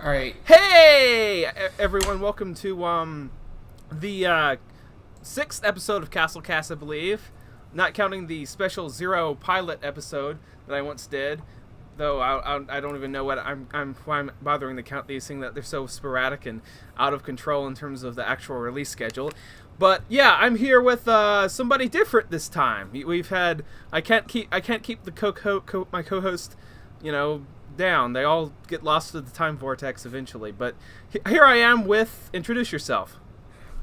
All right. Hey, everyone! Welcome to the sixth episode of CastleCast, I believe, not counting the special Zero pilot episode that I once did. Though I don't even know what why I'm bothering to count these, things that they're so sporadic and out of control in terms of the actual release schedule. But yeah, I'm here with somebody different this time. We've had I can't keep the my co-host, down. They all get lost to the time vortex eventually. But here I am with introduce yourself.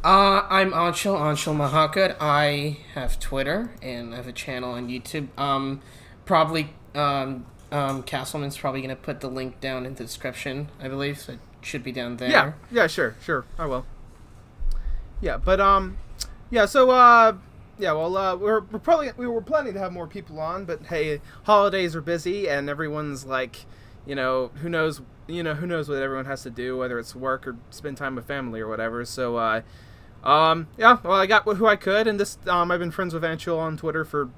I'm Anshul Mahakud. I have Twitter and I have a channel on YouTube. Castleman's probably going to put the link down in the description, I believe, so it should be down there. Yeah, sure, I will. Yeah, but we were planning to have more people on, but hey, holidays are busy and everyone's like, who knows what everyone has to do, whether it's work or spend time with family or whatever. So I got who I could, and this I've been friends with Anshul on Twitter for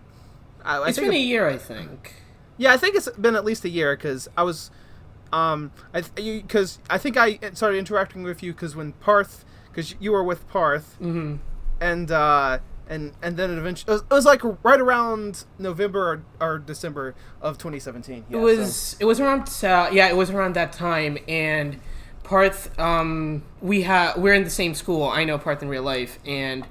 it's been a year, I think. Yeah, I think it's been at least a year, because I was, I think I started interacting with you because because you were with Parth, mm-hmm. and then eventually it was like right around November or December of 2017. Yeah, it was around that time, and Parth, we're in the same school. I know Parth in real life, and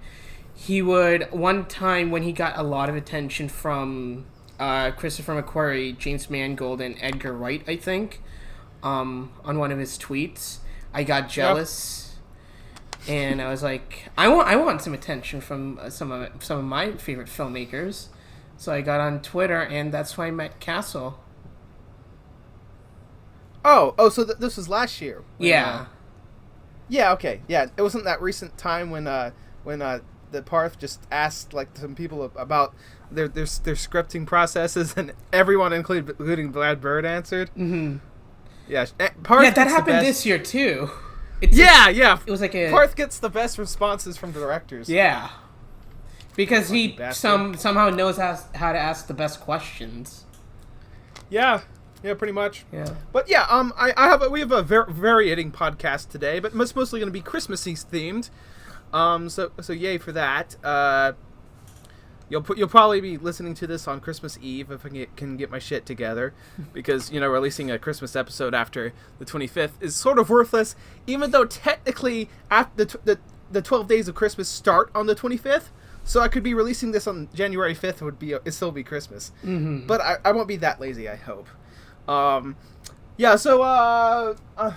he would, one time when he got a lot of attention from Christopher McQuarrie, James Mangold, and Edgar Wright, I think, on one of his tweets, I got jealous, and I was like, I want some attention from some of my favorite filmmakers, so I got on Twitter, and that's why I met Castle. So this was last year. Yeah. Yeah. Okay. Yeah. It wasn't that recent time when the Parth just asked like some people about their scripting processes, and everyone, including Brad Bird, answered. Mm-hmm. Yeah, Parth. Yeah, that happened this year too. It was like Parth gets the best responses from the directors. Yeah, because he somehow knows how to ask the best questions. Yeah, pretty much. Yeah, but yeah, we have a varying podcast today, but it's mostly going to be Christmassy themed. So yay for that. You'll probably be listening to this on Christmas Eve if I can get my shit together, because releasing a Christmas episode after the 25th is sort of worthless, even though technically after the 12 days of Christmas start on the 25th. So I could be releasing this on January 5th. It'd still be Christmas. Mm-hmm. But I won't be that lazy, I hope. So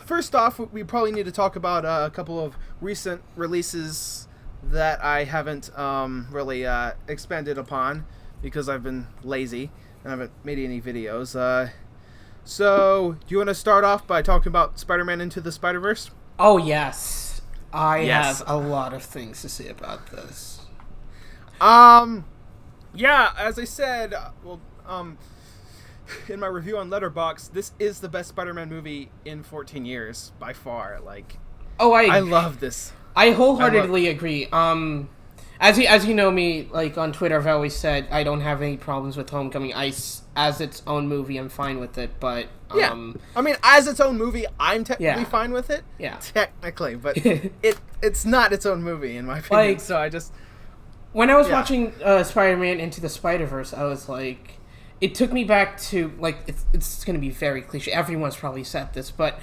first off, we probably need to talk about a couple of recent releases that I haven't really expanded upon because I've been lazy and I haven't made any videos. So do you want to start off by talking about Spider-Man Into the Spider-Verse? Oh, yes. I have a lot of things to say about this. Yeah, as I said, in my review on Letterboxd, this is the best Spider-Man movie in 14 years, by far. Like, I love this. I wholeheartedly agree. As you know me, like on Twitter, I've always said I don't have any problems with Homecoming. As its own movie, I'm fine with it. But I mean, as its own movie, I'm technically fine with it. Yeah, technically, but it's not its own movie in my opinion. So I just when I was watching Spider-Man Into the Spider-Verse, I was like, it took me back to like it's going to be very cliche. Everyone's probably said this, but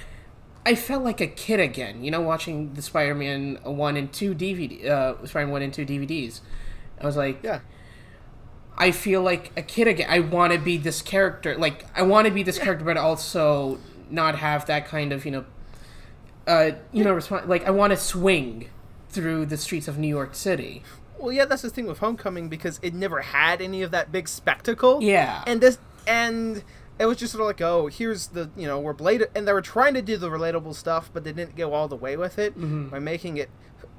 I felt like a kid again, watching the Spider-Man 1 and 2 Spider-Man 1 and 2 DVDs. I was like, I feel like a kid again. I want to be this character. Like, I want to be this character, but also not have that kind of, like, I want to swing through the streets of New York City. Well, yeah, that's the thing with Homecoming, because it never had any of that big spectacle. Yeah. And it was just sort of like, oh, here's the, we're Blade, and they were trying to do the relatable stuff, but they didn't go all the way with it by making it.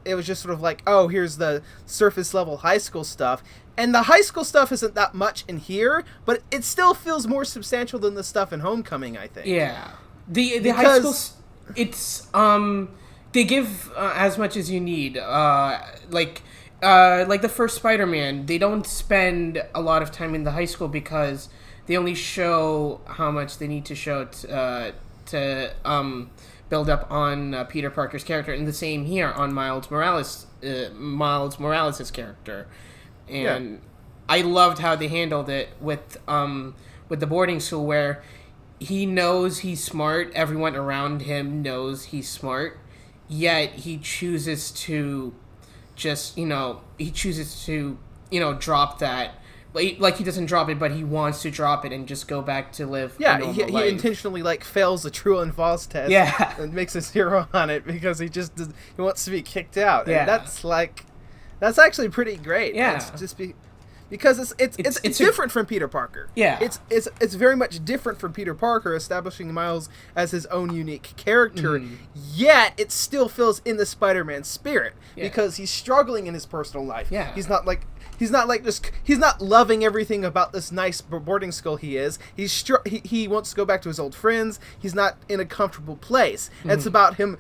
It was just sort of like, oh, here's the surface level high school stuff, and the high school stuff isn't that much in here, but it still feels more substantial than the stuff in Homecoming, I think. Yeah, the high school, it's they give as much as you need. Like the first Spider-Man, they don't spend a lot of time in the high school because they only show how much they need to show to build up on Peter Parker's character, and the same here on Miles Morales' character. And I loved how they handled it with the boarding school, where he knows he's smart, everyone around him knows he's smart, yet he chooses to just, drop that. Like, he doesn't drop it, but he wants to drop it and just go back to live a normal he life. intentionally, like, fails the true and false test. Yeah. And makes a 0 on it because he wants to be kicked out. Yeah. And that's actually pretty great. Yeah. It's just because it's different from Peter Parker. Yeah. It's very much different from Peter Parker, establishing Miles as his own unique character, yet it still feels in the Spider-Man spirit because he's struggling in his personal life. Yeah. He's not loving everything about this nice boarding school he is. He wants to go back to his old friends. He's not in a comfortable place. It's about him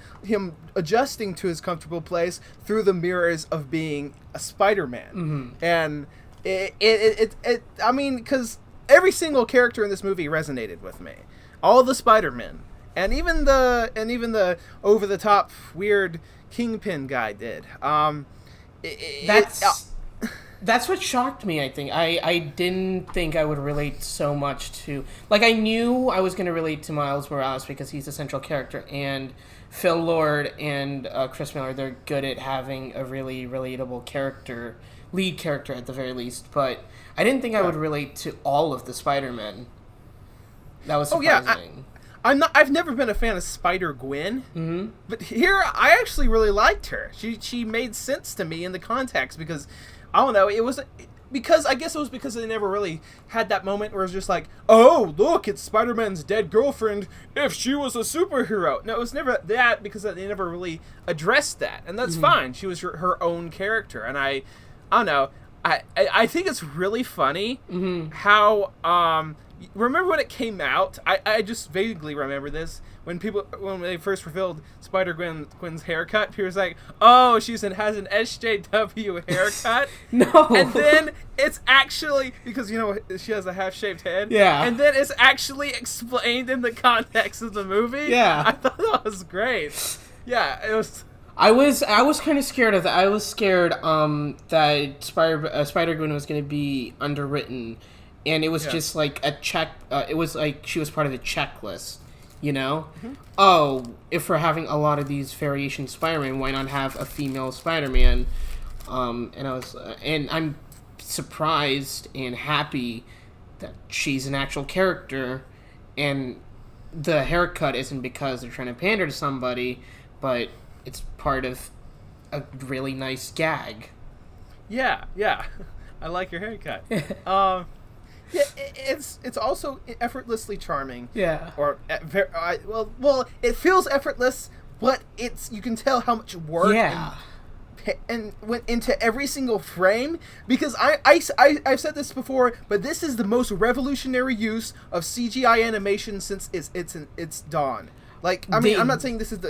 adjusting to his comfortable place through the mirrors of being a Spider-Man. And I mean, because every single character in this movie resonated with me. All the Spider-Men, and even the over the top weird Kingpin guy did. That's what shocked me, I think. I didn't think I would relate so much to... Like, I knew I was going to relate to Miles Morales because he's the central character, and Phil Lord and Chris Miller, they're good at having a really relatable character, lead character at the very least, but I didn't think I would relate to all of the Spider-Men. That was surprising. I've never been a fan of Spider-Gwen, but here I actually really liked her. She made sense to me in the context because... I don't know, I guess it was because they never really had that moment where it was just like, oh, look, it's Spider-Man's dead girlfriend if she was a superhero. No, it was never that because they never really addressed that, and that's fine. She was her own character, and I don't know, I think it's really funny how, remember when it came out, I just vaguely remember this, when they first revealed Spider-Gwen's haircut, people was like, oh, has an SJW haircut. No. And then it's actually, because, she has a half-shaved head. Yeah. And then it's actually explained in the context of the movie. Yeah. I thought that was great. Yeah, it was... I was kind of scared of that. I was scared that Spider-Gwen was going to be underwritten, and it was just like a check. It was like she was part of the checklist, Oh, if we're having a lot of these variation Spider-Man, why not have a female Spider-Man? And I'm surprised and happy that she's an actual character, and the haircut isn't because they're trying to pander to somebody, but it's part of a really nice gag. Yeah. I like your haircut. It's also effortlessly charming. Yeah. It feels effortless, but you can tell how much work and went into every single frame, because I've said this before, but this is the most revolutionary use of CGI animation since its dawn. Like, I'm not saying this is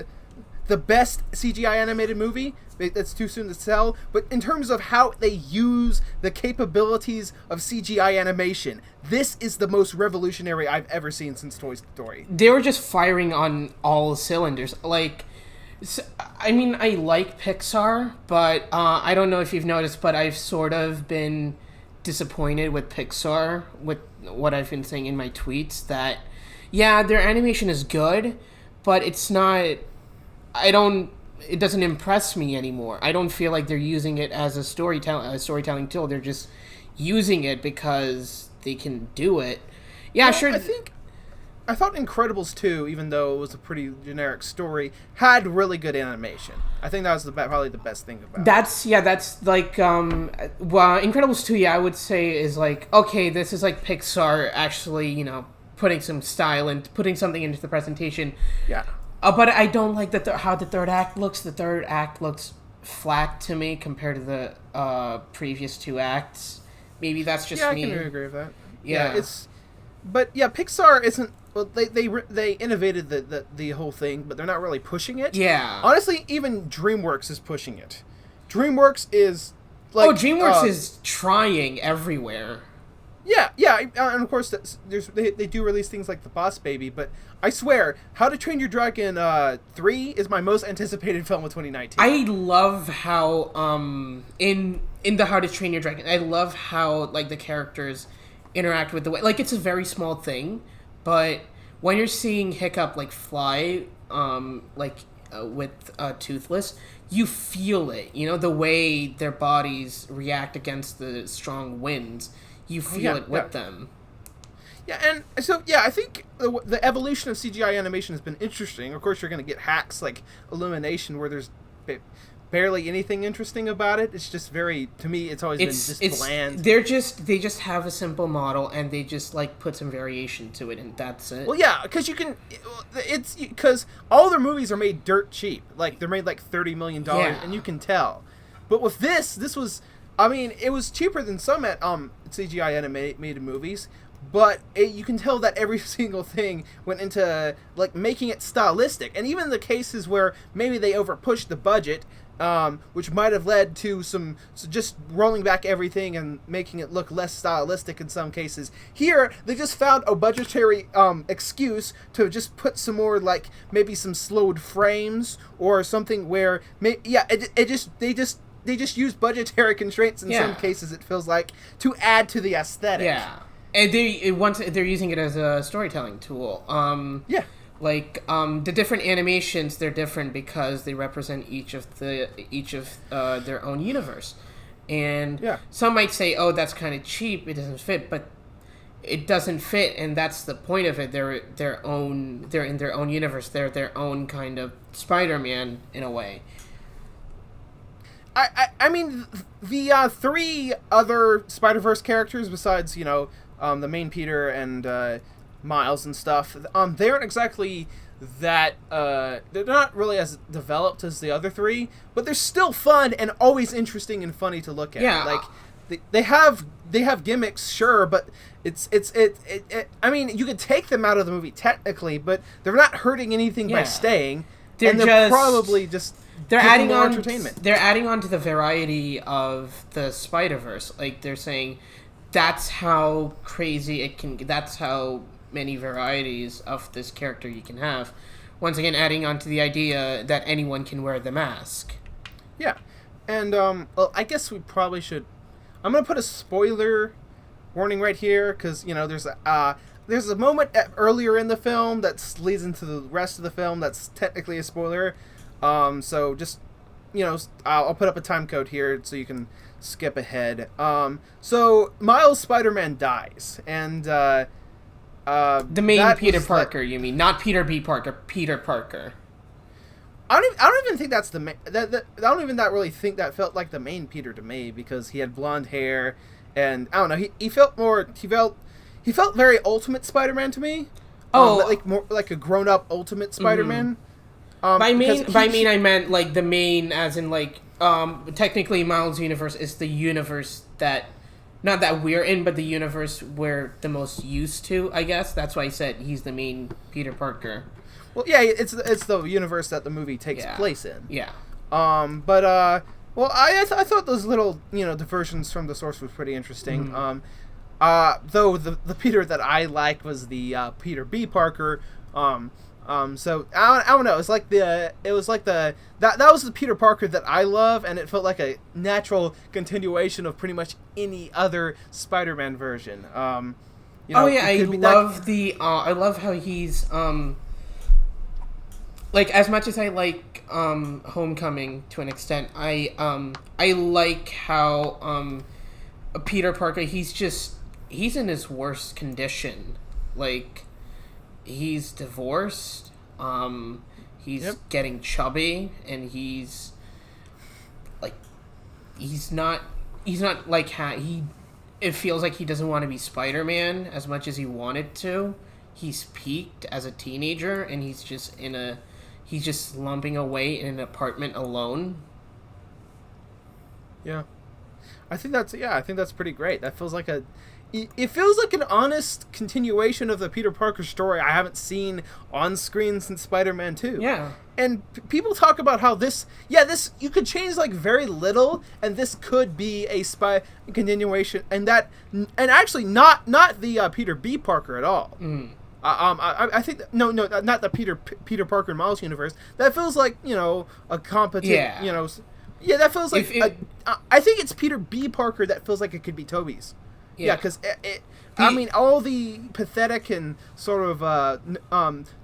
the best CGI animated movie. That's too soon to tell. But in terms of how they use the capabilities of CGI animation, this is the most revolutionary I've ever seen since Toy Story. They were just firing on all cylinders. Like, I mean, I like Pixar, but I don't know if you've noticed, but I've sort of been disappointed with Pixar, with what I've been saying in my tweets, that, yeah, their animation is good, but it's not... it doesn't impress me anymore. I don't feel like they're using it as a storytelling tool. They're just using it because they can do it. Yeah, well, sure. I thought Incredibles 2, even though it was a pretty generic story, had really good animation. I think that was probably the best thing about it. That's like, Incredibles 2, I would say is like, okay, this is like Pixar actually, putting some style and putting something into the presentation. Yeah. But I don't like how the third act looks. The third act looks flat to me compared to the previous two acts. Maybe that's just me. Yeah, I can agree with that. Yeah. Pixar isn't... Well, they innovated the whole thing, but they're not really pushing it. Yeah. Honestly, even DreamWorks is pushing it. DreamWorks is... like, DreamWorks is trying everywhere. And of course, they do release things like the Boss Baby, but I swear, How to Train Your Dragon 3 is my most anticipated film of 2019. I love how in the How to Train Your Dragon, I love how like the characters interact with the way, like, it's a very small thing, but when you're seeing Hiccup like fly with Toothless, you feel it, you know, the way their bodies react against the strong winds. You feel it with them. Yeah, and so, I think the evolution of CGI animation has been interesting. Of course, you're going to get hacks like Illumination where there's barely anything interesting about it. It's just very, to me, it's always been just bland. They just have a simple model and they just like put some variation to it, and that's it. Well, yeah, because all their movies are made dirt cheap. Like, they're made like $30 million, and you can tell. But with this was, I mean, it was cheaper than some CGI animated movies, but you can tell that every single thing went into like making it stylistic, and even the cases where maybe they overpushed the budget, which might have led to just rolling back everything and making it look less stylistic in some cases. Here, they just found a budgetary excuse to just put some more, like, maybe some slowed frames or something where, they just use budgetary constraints in some cases, it feels like, to add to the aesthetic. Yeah. And they're using it as a storytelling tool. Like, the different animations, they're different because they represent each of their own universe. And some might say, oh, that's kind of cheap, it doesn't fit, but it doesn't fit, and that's the point of it. They're in their own universe. They're their own kind of Spider-Man, in a way. I mean, the three other Spider-Verse characters besides, the main Peter and Miles and stuff, they aren't exactly that, they're not really as developed as the other three, but they're still fun and always interesting and funny to look at. Yeah. Like, they have gimmicks, sure, but I mean, you could take them out of the movie technically, but they're not hurting anything by staying. They're probably just... They're adding more on entertainment. They're adding on to the variety of the Spider-Verse. Like, they're saying that's how crazy it can. That's how many varieties of this character you can have. Once again, adding on to the idea that anyone can wear the mask. Yeah, and well, I guess we probably should. I'm gonna put a spoiler warning right here because there's a moment earlier in the film that leads into the rest of the film that's technically a spoiler. So just, I'll put up a time code here so you can skip ahead. So Miles Spider-Man dies, and the main Peter Parker, you mean, not Peter B. Parker, Peter Parker. I don't even think that's the main. I don't even really think that felt like the main Peter to me because he had blonde hair, and I don't know. He felt more. He felt very Ultimate Spider-Man to me. Like more like a grown-up Ultimate Spider-Man. Mm-hmm. By main, I meant, like, the main, as in, like, technically Miles' universe is the universe that, not that we're in, but the universe we're the most used to, I guess. That's why I said he's the main Peter Parker. Well, yeah, it's the universe that the movie takes place in. Yeah. Well, I thought those little, diversions from the source was pretty interesting. Mm-hmm. Though the Peter that I like was the Peter B. Parker. So I don't know. That was the Peter Parker that I love, and it felt like a natural continuation of pretty much any other Spider-Man version. I love how he's like, as much as I like Homecoming to an extent, I like how Peter Parker, he's in his worst condition. Like, he's divorced, he's getting chubby, and he's not like, it feels like he doesn't want to be Spider-Man as much as he wanted to. He's peaked as a teenager, and he's just slumping away in an apartment alone. Yeah. I think that's pretty great. That feels like it feels like an honest continuation of the Peter Parker story I haven't seen on screen since Spider-Man 2. Yeah. And people talk about how this you could change like very little, and this could be a continuation, and actually not the Peter B. Parker at all. I think no, not the Peter Parker and Miles universe. That feels like a competent that feels like I think it's Peter B. Parker that feels like it could be Tobey's. Yeah, because I mean, all the pathetic and sort of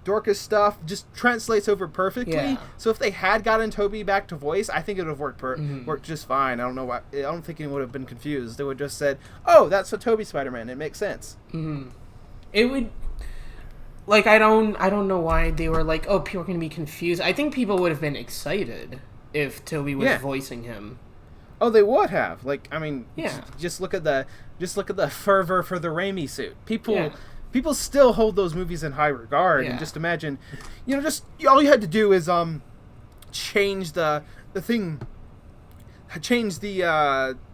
Dorcas stuff just translates over perfectly. Yeah. So if they had gotten Tobey back to voice, I think it would have worked just fine. I don't know why. I don't think anyone would have been confused. They would have just said, "Oh, that's a Tobey Spider-Man. It makes sense." Mm-hmm. It would. Like, I don't know why they were like, "Oh, people are going to be confused." I think people would have been excited if Tobey was voicing him. Oh, they would have. Like, I mean, yeah. Just look at the fervor for the Raimi suit. People still hold those movies in high regard, and just imagine, just all you had to do is change the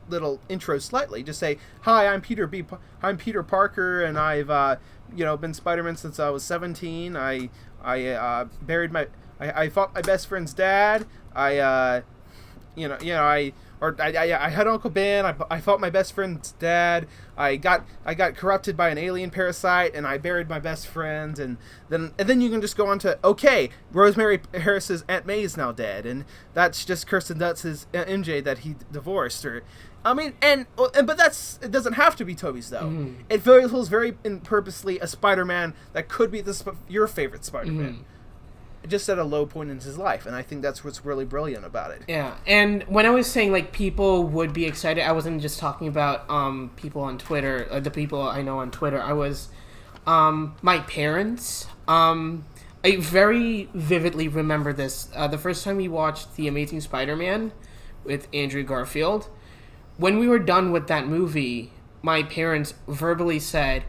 little intro slightly. Just say, "Hi, I'm Peter Parker, and I've been Spider-Man since I was 17. I fought my best friend's dad. I had Uncle Ben. I fought my best friend's dad. I got corrupted by an alien parasite, and I buried my best friend. And then you can just go on to, okay, Rosemary Harris's Aunt May is now dead, and that's just Kirsten Dunst's MJ that he divorced. Or, I mean, but it doesn't have to be Tobey's though. Mm-hmm. It feels very purposely a Spider-Man that could be your favorite Spider-Man. Mm-hmm. Just at a low point in his life, and I think that's what's really brilliant about it. Yeah, and when I was saying, like, people would be excited, I wasn't just talking about people on Twitter, the people I know on Twitter. I was my parents. I very vividly remember this. The first time we watched The Amazing Spider-Man with Andrew Garfield, when we were done with that movie, my parents verbally said,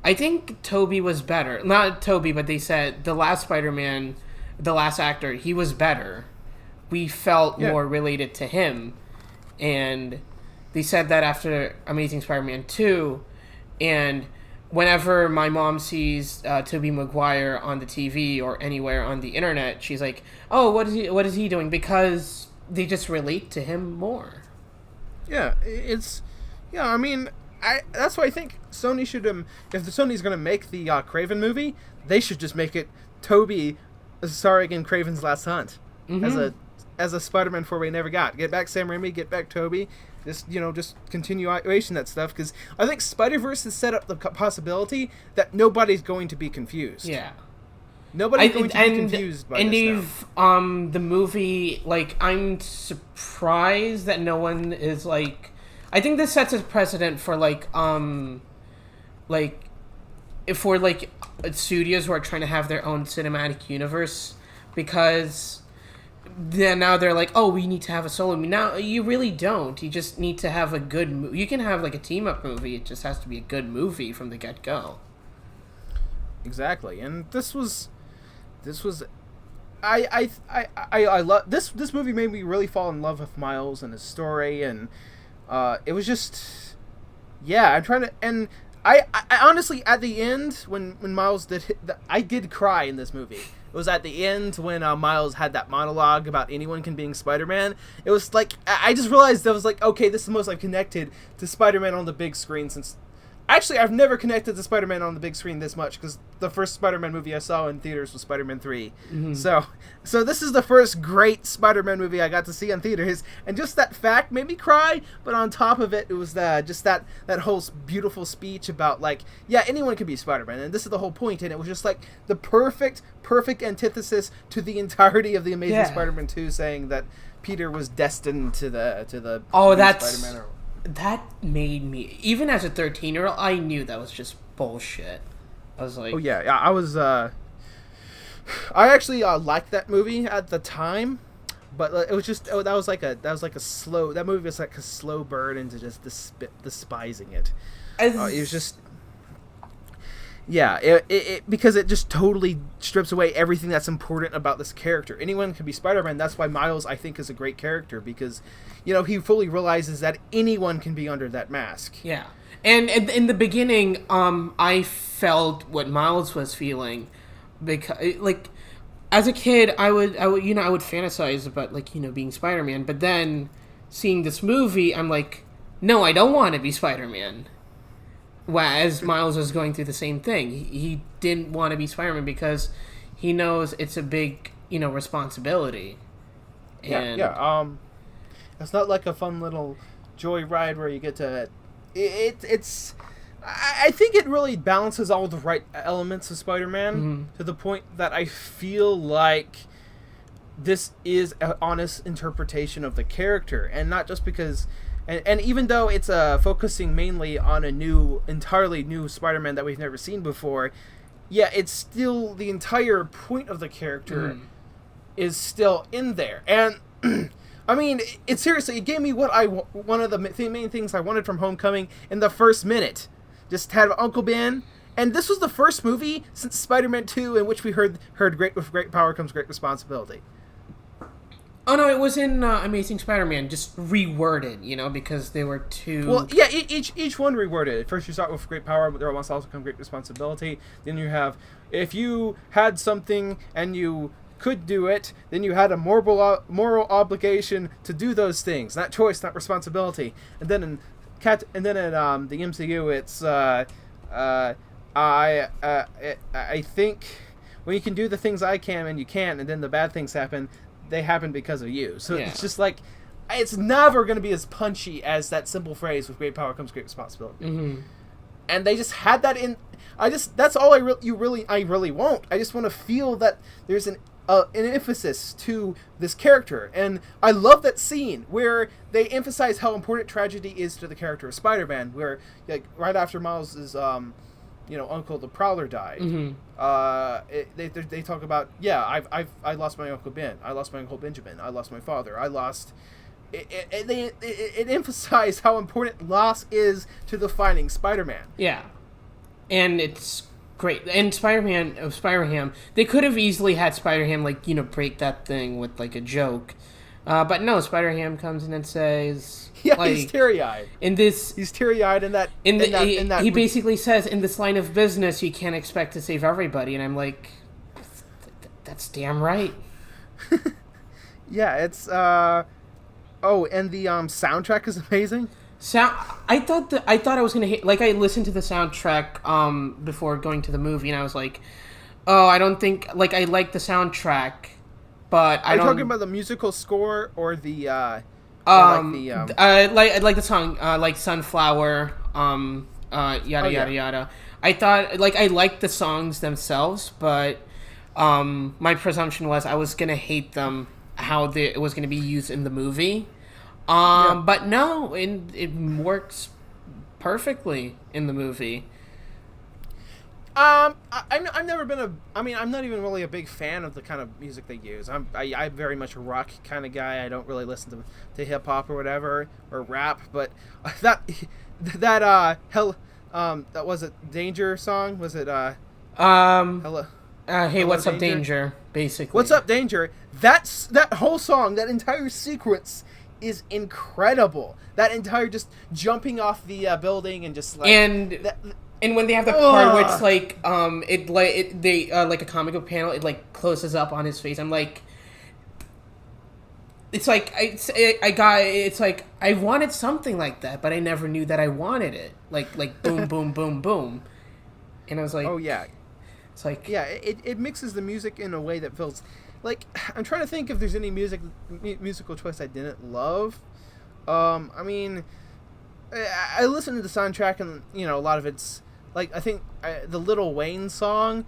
I think Tobey was better. Not Tobey, but they said the last Spider-Man... the last actor, he was better. We felt more related to him. And they said that after Amazing Spider-Man 2. And whenever my mom sees Tobey Maguire on the TV or anywhere on the internet, she's like, oh, what is he doing? Because they just relate to him more. Yeah, I mean, that's why I think Sony should, if the Sony's going to make the Craven movie, they should just make it Tobey starring in Craven's Last Hunt as a Spider-Man 4 we never got. Get back Sam Raimi, get back Tobey, just continuation that stuff, because I think Spider-Verse has set up the possibility that nobody's going to be confused. Yeah. Nobody's going to be confused by this now. The movie, like, I'm surprised that no one is, like... I think this sets a precedent for, for studios who are trying to have their own cinematic universe, because then now they're like, oh, we need to have a solo movie. Now you really don't. You just need to have a good movie. You can have like a team up movie. It just has to be a good movie from the get go. Exactly, and this was I love this movie. Made me really fall in love with Miles and his story, and it was just I'm trying to and. I honestly, at the end, when Miles I did cry in this movie. It was at the end when Miles had that monologue about anyone can being Spider-Man. It was like, I just realized I was like, okay, this is the most I've connected to Spider-Man on the big screen since... Actually, I've never connected to Spider-Man on the big screen this much, because the first Spider-Man movie I saw in theaters was Spider-Man 3. Mm-hmm. So this is the first great Spider-Man movie I got to see in theaters, and just that fact made me cry, but on top of it, it was just that whole beautiful speech about, like, yeah, anyone can be Spider-Man, and this is the whole point, and it was just, like, the perfect antithesis to the entirety of The Amazing Spider-Man 2, saying that Peter was destined to the Spider-Man. That made me, even as a 13-year-old, I knew that was just bullshit. I was like... Oh, yeah, I was, I actually liked that movie at the time, but it was just, that was like a slow, that movie was like a slow burn into just despising it. It was just... Yeah, it because it just totally strips away everything that's important about this character. Anyone can be Spider-Man. That's why Miles, I think, is a great character, because, he fully realizes that anyone can be under that mask. Yeah. And in the beginning, I felt what Miles was feeling, because like as a kid, I would I would fantasize about like being Spider-Man, but then seeing this movie, I'm like, no, I don't want to be Spider-Man. Whereas Miles was going through the same thing. He didn't want to be Spider-Man because he knows it's a big responsibility. And it's not like a fun little joy ride where you get to. It's. I think it really balances all the right elements of Spider-Man to the point that I feel like this is an honest interpretation of the character, and not just because. And even though it's focusing mainly on entirely new Spider-Man that we've never seen before, yeah, it's still the entire point of the character is still in there. And I mean, it seriously, it gave me one of the main things I wanted from Homecoming in the first minute. Just had Uncle Ben, and this was the first movie since Spider-Man 2 in which we heard with great power comes great responsibility. Oh no, it was in Amazing Spider-Man, just reworded, because they were too. Well, yeah, each one reworded. First, you start with great power, but there must also come great responsibility. Then you have, if you had something and you could do it, then you had a moral obligation to do those things. Not choice, not responsibility. And then in the MCU, it's I think when you can do the things I can and you can't, and then the bad things happen. They happen because of you. So It's just like, it's never going to be as punchy as that simple phrase, with great power comes great responsibility. Mm-hmm. And they just had that in. That's all I really want. I just want to feel that there's an emphasis to this character. And I love that scene where they emphasize how important tragedy is to the character of Spider-Man, where like right after Miles's Uncle the Prowler died. They talk about, I lost my Uncle Ben, I lost my Uncle Benjamin, I lost my father, I lost. It emphasized how important loss is to the fighting Spider-Man. Yeah, and it's great. And Spider-Ham, they could have easily had Spider-Ham break that thing with like a joke, but no, Spider-Ham comes in and says. Yeah, he's teary-eyed. He's teary-eyed in that. He basically says, in this line of business, you can't expect to save everybody, and I'm like, that's damn right. Yeah, it's and the soundtrack is amazing. I thought I was gonna hate. Like, I listened to the soundtrack before going to the movie, and I was like, oh, I don't think I like the soundtrack, but Are you talking about the musical score or the? I like the song, like Sunflower, yada yada. I thought, I liked the songs themselves, but my presumption was I was gonna hate them how it was gonna be used in the movie. But no, it works perfectly in the movie. I've never been I'm not even really a big fan of the kind of music they use. I'm very much a rock kind of guy. I don't really listen to hip hop or whatever, or rap, but that was it Danger song? Was it Hello? Hey, what's up, Danger? Basically. What's up, Danger? That whole song, that entire sequence is incredible. That entire just jumping off the building and just And when they have the part where it's like a comic book panel, it closes up on his face. I'm like, I wanted something like that, but I never knew that I wanted it. Like boom, boom, boom, boom, and I was like, oh yeah, it's like it mixes the music in a way that feels like, I'm trying to think if there's any musical choice I didn't love. I mean, I listened to the soundtrack and a lot of it's. Like, I think the Lil Wayne song,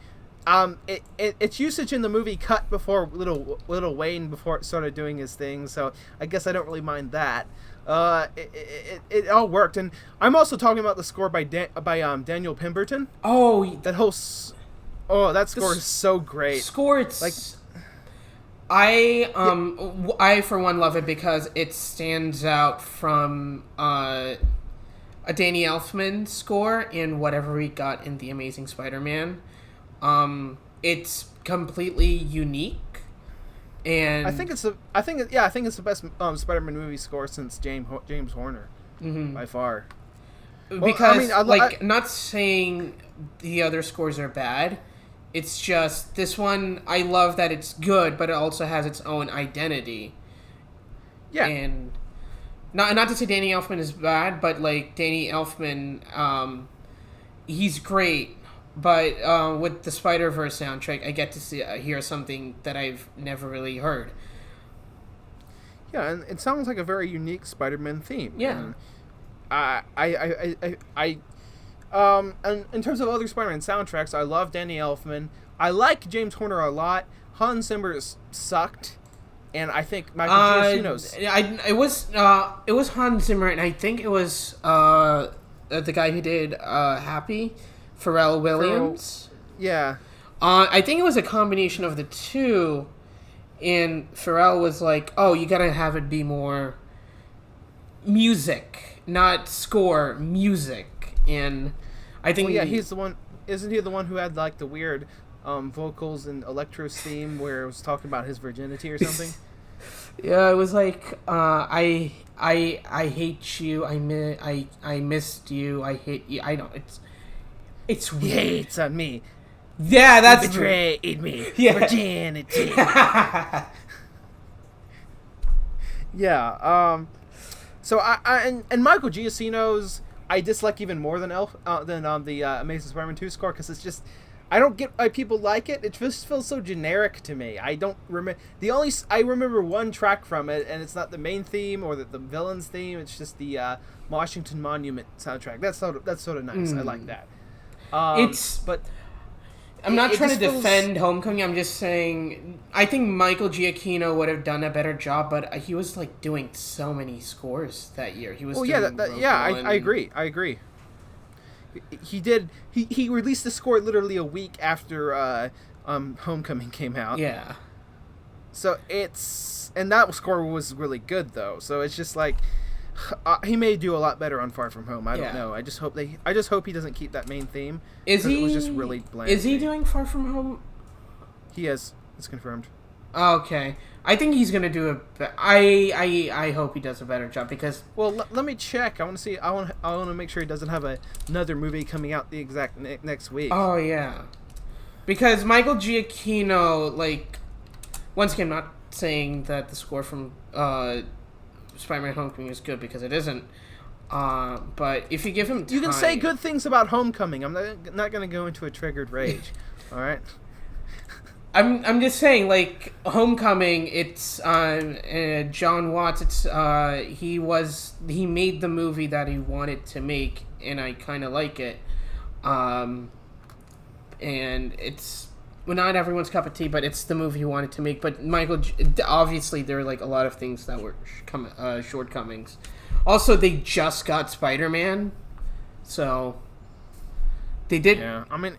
its usage in the movie cut before Lil Wayne before it started doing his thing, so I guess I don't really mind that. It all worked, and I'm also talking about the score by Daniel Pemberton. Oh, that score is so great. I for one love it because it stands out from a Danny Elfman score in whatever we got in The Amazing Spider-Man. It's completely unique, and I think it's the best Spider-Man movie score since James Horner, by far. Because, not saying the other scores are bad. It's just, this one, I love that it's good, but it also has its own identity. Yeah. And not to say Danny Elfman is bad, but, like, Danny Elfman, he's great. But with the Spider-Verse soundtrack, I get to hear something that I've never really heard. Yeah, and it sounds like a very unique Spider-Man theme. Yeah. And in terms of other Spider-Man soundtracks, I love Danny Elfman. I like James Horner a lot. Hans Zimmer sucked, and I think Michael Giacchino's. It was Hans Zimmer, and I think it was the guy who did Happy, Pharrell Williams. Yeah. I think it was a combination of the two, and Pharrell was like, "Oh, you gotta have it be more music, not score, music." And I think he's the one. Isn't he the one who had like the weird vocals in Electro's theme where it was talking about his virginity or something? Yeah, it was like I hate you. I missed you. I hate you. I don't. It's weird. He hates on me. Yeah, that's he betrayed me. Yeah. Virginity. Yeah. So and Michael Giacchino's I dislike even more than the Amazing Spider-Man 2 score, because it's just, I don't get why people like it. It just feels so generic to me. I don't remember I remember one track from it, and it's not the main theme or the villain's theme. It's just the Washington Monument soundtrack. That's sort of nice. I like that. I'm not trying to defend Homecoming. I'm just saying I think Michael Giacchino would have done a better job, but he was like doing so many scores that year. He was. I agree. He did. He released the score literally a week after Homecoming came out. Yeah. So and that score was really good though. So it's just like he may do a lot better on Far From Home. I don't know. I just hope he doesn't keep that main theme. It was just really bland. Is he doing Far From Home? He is. It's confirmed. Okay. I think he's gonna do I hope he does a better job, because. Well, let me check. I want to see. I want to make sure he doesn't have another movie coming out the exact next week. Oh yeah. Because Michael Giacchino, like, once again, not saying that the score from Spider-Man Homecoming is good, because it isn't. But if you give him time, you can say good things about Homecoming. I'm not going to go into a triggered rage. All right. I'm just saying, like, Homecoming. It's John Watts. It's he made the movie that he wanted to make, and I kind of like it. And it's. Well, not everyone's cup of tea, but it's the movie he wanted to make. But obviously, there are like a lot of things that were shortcomings. Also, they just got Spider-Man, so they did. Yeah, I mean,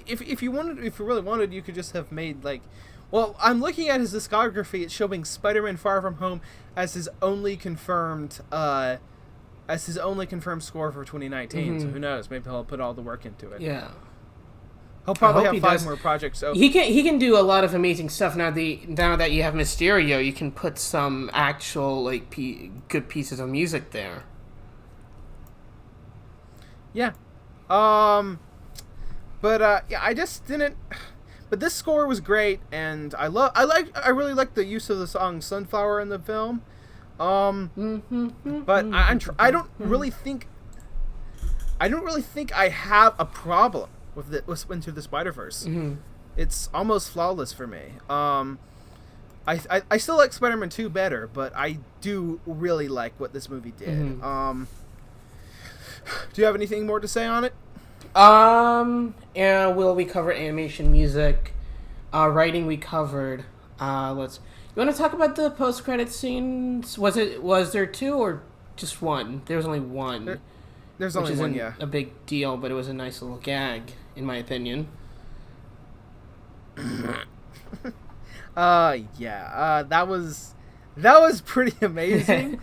if you really wanted, you could just have made like. Well, I'm looking at his discography. It's showing Spider-Man: Far From Home as his only confirmed score for 2019. Mm-hmm. So who knows? Maybe he'll put all the work into it. Yeah. He'll probably have 5 more projects. So he can do a lot of amazing stuff now. Now that you have Mysterio, you can put some actual like good pieces of music there. Yeah, I just didn't. But this score was great, and I really like the use of the song "Sunflower" in the film. But I don't really think I have a problem with Into the Spider-Verse. Mm-hmm. It's almost flawless for me. I still like Spider-Man 2 better, but I do really like what this movie did. Mm-hmm. Do you have anything more to say on it? Yeah, we covered animation, music, writing we covered. You want to talk about the post-credit scenes? Was there 2 or just 1? There was only 1. There's only one, yeah. A big deal, but it was a nice little gag, in my opinion. That was pretty amazing.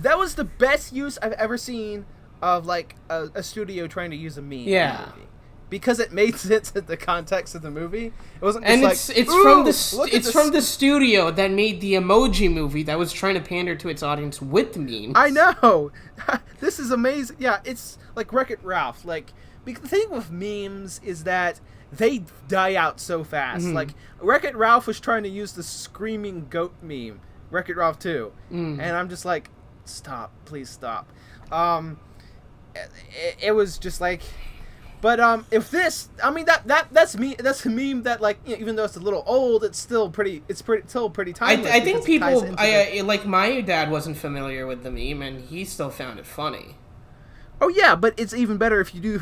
that was the best use I've ever seen of like a studio trying to use a meme. Yeah. movie. because it made sense in the context of the movie. It wasn't just and like, it's from the studio that made the Emoji Movie that was trying to pander to its audience with memes. I know. This is amazing. Yeah, it's like Wreck-It Ralph. Like, the thing with memes is that they die out so fast. Like, Wreck-It Ralph was trying to use the screaming goat meme, Wreck-It Ralph 2. And I'm just like, stop. Please stop. It was just like... But if this, I mean that's a meme that, like, even though it's a little old, it's still pretty timeless. I think people, like, my dad wasn't familiar with the meme, and he still found it funny. Oh yeah, but it's even better if you do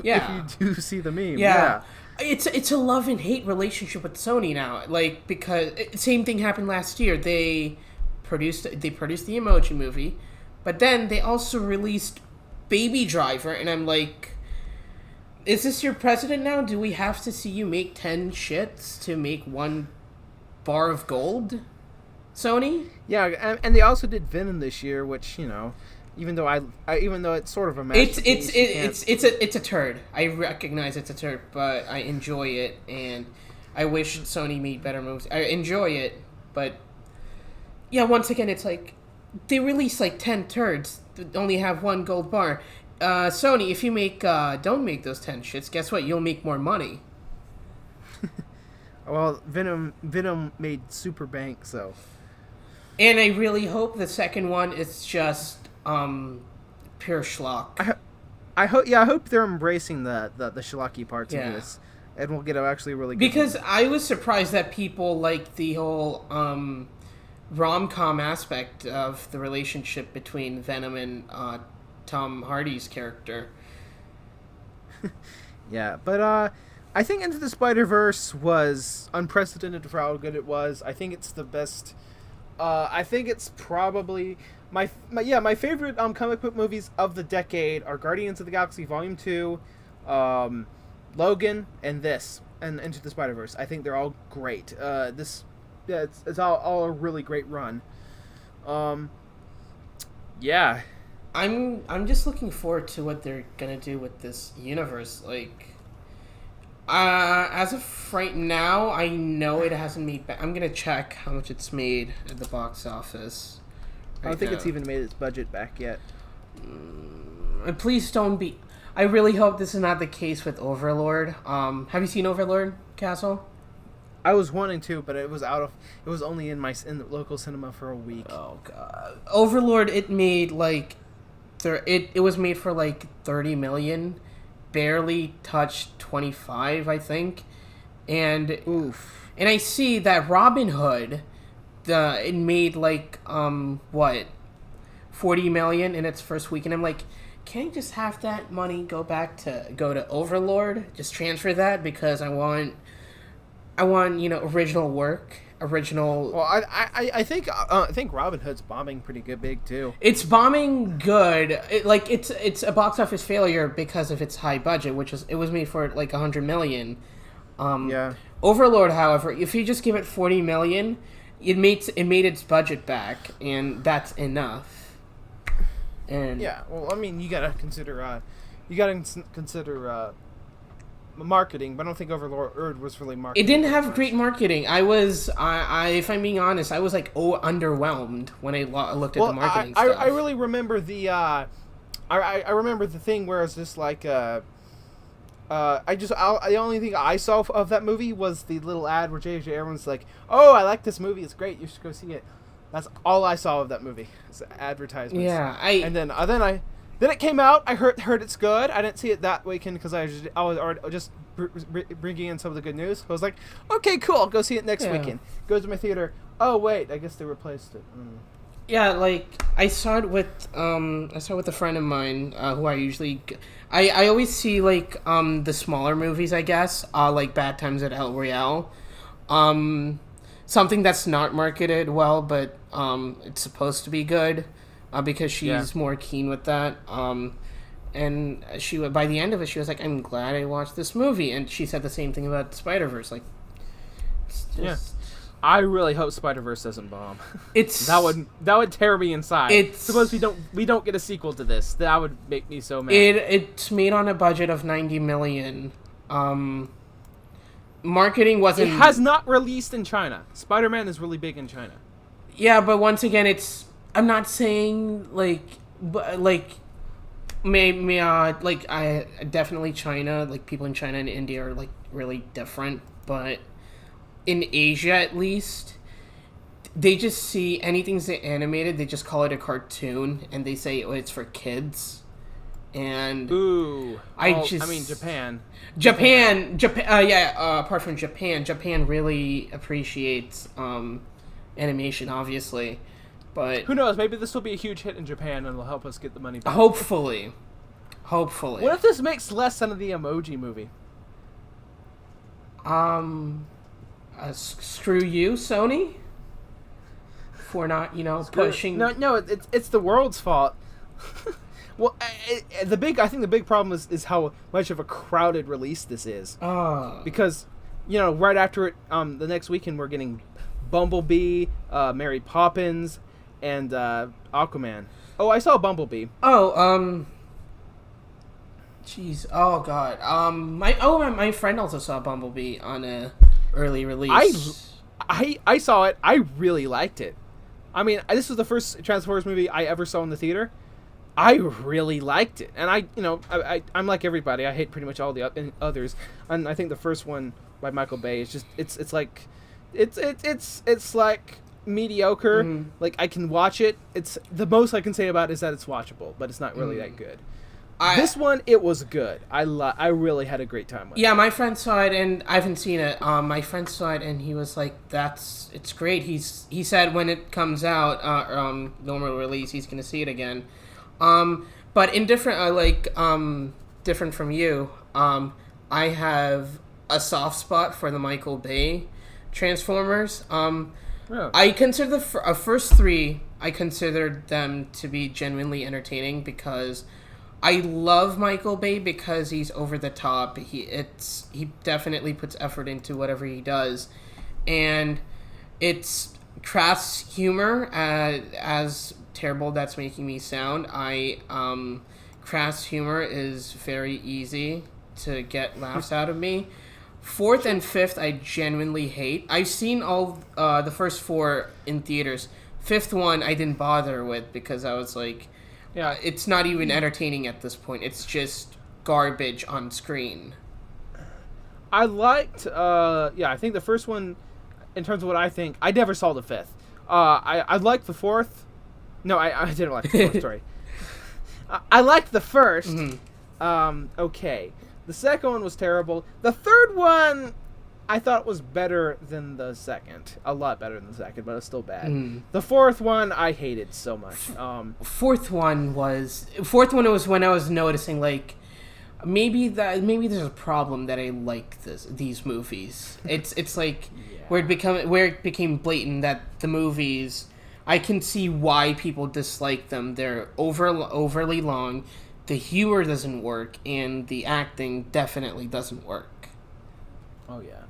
see the meme. Yeah. It's a love and hate relationship with Sony now, like, because same thing happened last year. They produced the Emoji Movie, but then they also released Baby Driver, and I'm like, is this your president now? Do we have to see you make 10 shits to make 1 bar of gold, Sony? Yeah, and they also did Venom this year, which, you know, even though it's sort of a masterpiece, it's a turd. I recognize it's a turd, but I enjoy it, and I wish Sony made better movies. I enjoy it, but yeah, once again, it's like they release like 10 turds that only have 1 gold bar. Sony, if you don't make those 10 shits, guess what? You'll make more money. Well, Venom made super bank, so. And I really hope the second one is just pure schlock. I hope they're embracing the schlocky parts of this, and we'll get actually really good. Because I was surprised that people like the whole rom-com aspect of the relationship between Venom and Tom Hardy's character. Yeah, but I think Into the Spider-Verse was unprecedented for how good it was. I think it's the best. I think it's probably my favorite comic book movies of the decade are Guardians of the Galaxy Volume 2, Logan, and this, and Into the Spider-Verse. I think they're all great. It's all a really great run. Yeah. I'm just looking forward to what they're gonna do with this universe. Like, as of right now, I know it hasn't made. I'm gonna check how much it's made at the box office. I don't think it's even made its budget back yet. Please don't be. I really hope this is not the case with Overlord. Have you seen Overlord, Castle? I was wanting to, but it was only in the local cinema for a week. Oh god, Overlord! It made like. It was made for like 30 million, barely touched 25, I think, and oof. And I see that Robin Hood, it made like 40 million in its first week, and I'm like, can't I just have that money go to Overlord? Just transfer that, because I want original work. Well, I think Robin Hood's bombing pretty big too. It's bombing good. It's a box office failure because of its high budget, it was made for like 100 million. Overlord, however, if you just give it 40 million, it made its budget back, and that's enough. And yeah, well, I mean, you gotta consider marketing, but I don't think Overlord was really marketing. It didn't have great marketing. If I'm being honest, I was like underwhelmed when I looked at the marketing stuff. I really remember the I remember the thing where it's just like the only thing I saw of that movie was the little ad where J.J. Abrams like, "Oh, I like this movie. It's great. You should go see it." That's all I saw of that movie. It's advertisements. Yeah, Then it came out. I heard it's good. I didn't see it that weekend because I was already just bringing in some of the good news. I was like, okay, cool. I'll go see it next weekend. Go to my theater. Oh wait, I guess they replaced it. Yeah, like I saw it with a friend of mine who I always see like the smaller movies, I guess, like Bad Times at El Royale, something that's not marketed well, but it's supposed to be good. Because she's more keen with that. And by the end of it, she was like, I'm glad I watched this movie. And she said the same thing about Spider-Verse. Like, it's just... Yeah. I really hope Spider-Verse doesn't bomb. That would tear me inside. Suppose we don't get a sequel to this. That would make me so mad. It's made on a budget of 90 million. Marketing wasn't. It has not released in China. Spider-Man is really big in China. Yeah, but once again, it's. I'm not saying like I definitely China, like people in China and India are like really different, but in Asia at least, they just see anything's animated, they just call it a cartoon and they say, oh, it's for kids. And I mean Japan. Apart from Japan really appreciates animation, obviously. But who knows? Maybe this will be a huge hit in Japan, and it'll help us get the money back. Hopefully. What if this makes less than the Emoji Movie? Screw you, Sony, for not pushing. No, it's the world's fault. Well, I think the big problem is how much of a crowded release this is. Because, right after it, the next weekend we're getting Bumblebee, Mary Poppins, and Aquaman. Oh, I saw Bumblebee. Jeez. Oh God. My friend also saw Bumblebee on a early release. I saw it. I really liked it. I mean, this was the first Transformers movie I ever saw in the theater. I really liked it, and I'm like everybody. I hate pretty much all the others, and I think the first one by Michael Bay is just it's like mediocre. Mm-hmm. Like I can watch it. It's the most I can say about it is that it's watchable, but it's not really that good. This one, it was good. I really had a great time with it. Yeah, my friend saw it, and I haven't seen it. My friend saw it, and he was like, it's great. He said when it comes out, normal release, he's going to see it again. But in different, different from you, I have a soft spot for the Michael Bay Transformers. Yeah. I consider the first three, I considered them to be genuinely entertaining because I love Michael Bay because he's over the top. He definitely puts effort into whatever he does, and it's crass humor. As terrible that's making me sound, crass humor is very easy to get laughs out of me. Fourth and fifth, I genuinely hate. I've seen all the first four in theaters. Fifth one, I didn't bother with because I was like, yeah, it's not even entertaining at this point. It's just garbage on screen. I liked, I think the first one, in terms of what I think, I never saw the fifth. I liked the fourth. No, I didn't like the fourth, sorry. I liked the first. Mm-hmm. Okay. The second one was terrible. The third one, I thought was better than the second. A lot better than the second, but it's still bad. Mm. The fourth one, I hated so much. Fourth one was when I was noticing, like, maybe there's a problem that I like these movies. It's like where it became blatant that the movies, I can see why people dislike them. They're overly long. The humor doesn't work, and the acting definitely doesn't work. Oh yeah.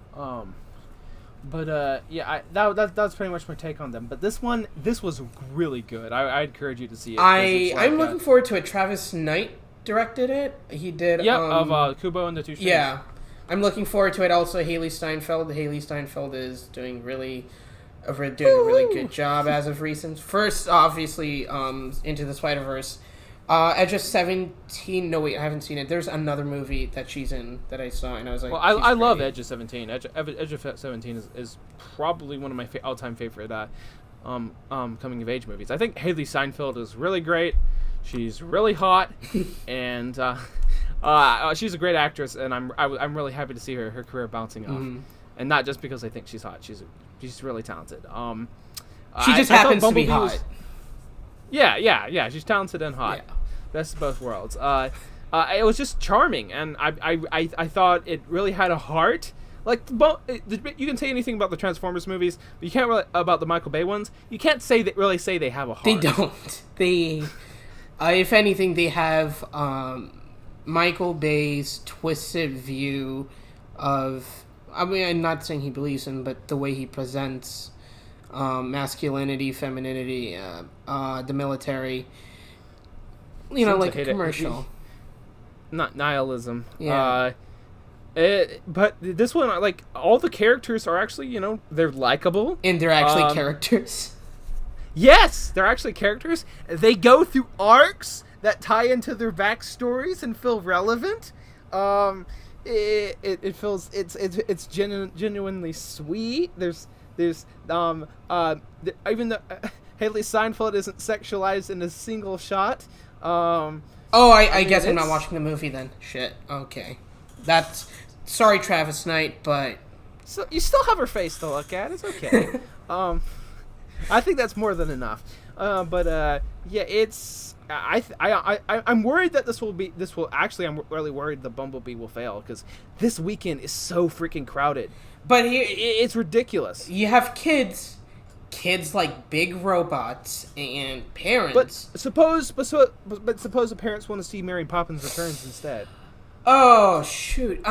That's pretty much my take on them. But this was really good. I encourage you to see it. I'm looking forward to it. Travis Knight directed it. He did. Yeah, of Kubo and the Two Strings. Yeah, I'm looking forward to it. Also, Haley Steinfeld. Haley Steinfeld is doing a really good job as of recent. First, obviously, Into the Spider-Verse. Edge of 17. No, wait, I haven't seen it. There's another movie that she's in that I saw, and I was like, well, I love Edge of 17. Edge of 17 is probably one of my all-time favorite coming of age movies. I think Haley Steinfeld is really great. She's really hot, and she's a great actress, and I'm really happy to see her career bouncing off, and not just because I think she's hot. She's really talented. She just happens to be hot. Yeah. She's talented and hot. Yeah. Best of both worlds. It was just charming, and I thought it really had a heart. Like, you can say anything about the Transformers movies, but you can't really about the Michael Bay ones. You can't really say they have a heart. They don't. They, if anything, they have Michael Bay's twisted view of. I mean, I'm not saying he believes in, but the way he presents. Masculinity, femininity, the military, like a commercial. Not nihilism. Yeah. But this one, like, all the characters are actually, they're likable. And they're actually characters. Yes, they're actually characters. They go through arcs that tie into their backstories and feel relevant. It feels it's genuinely sweet. There's even though Haley Steinfeld isn't sexualized in a single shot. I guess I'm not watching the movie then. Shit. Okay. Sorry, Travis Knight, but so you still have her face to look at. It's okay. I think that's more than enough. Yeah, it's I'm worried that I'm really worried the Bumblebee will fail because this weekend is so freaking crowded. But here it's ridiculous. You have kids like big robots and parents. But suppose the parents want to see Mary Poppins Returns instead. Oh shoot.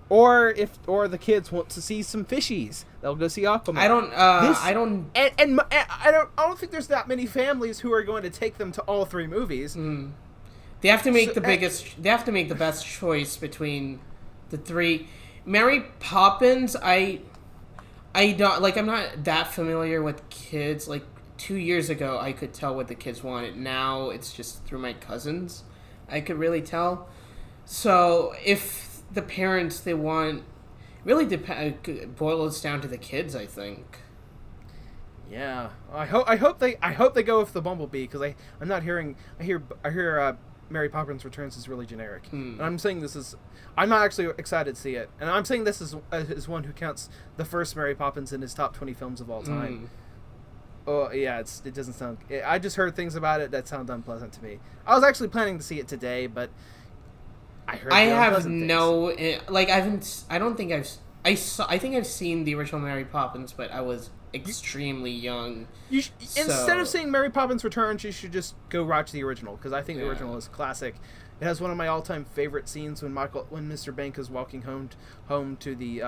Or the kids want to see some fishies, they'll go see Aquaman. I don't think there's that many families who are going to take them to all three movies. They have to make They have to make the best choice between the three. Mary Poppins, I don't like. I'm not that familiar with kids. Like 2 years ago, I could tell what the kids wanted. Now it's just through my cousins. I could really tell. So if the parents they want, really boils down to the kids, I think. Yeah, I hope they go with the Bumblebee because I hear Mary Poppins Returns is really generic. And I'm saying I'm not actually excited to see it, and I'm saying this is one who counts the first Mary Poppins in his top 20 films of all time. Oh yeah, it doesn't sound. I just heard things about it that sound unpleasant to me. I was actually planning to see it today, but I heard. I think I've seen the original Mary Poppins, but I was extremely young. Instead of seeing Mary Poppins Returns, you should just go watch the original because I think the original is classic. It has one of my all-time favorite scenes when Mr. Bank is walking home to the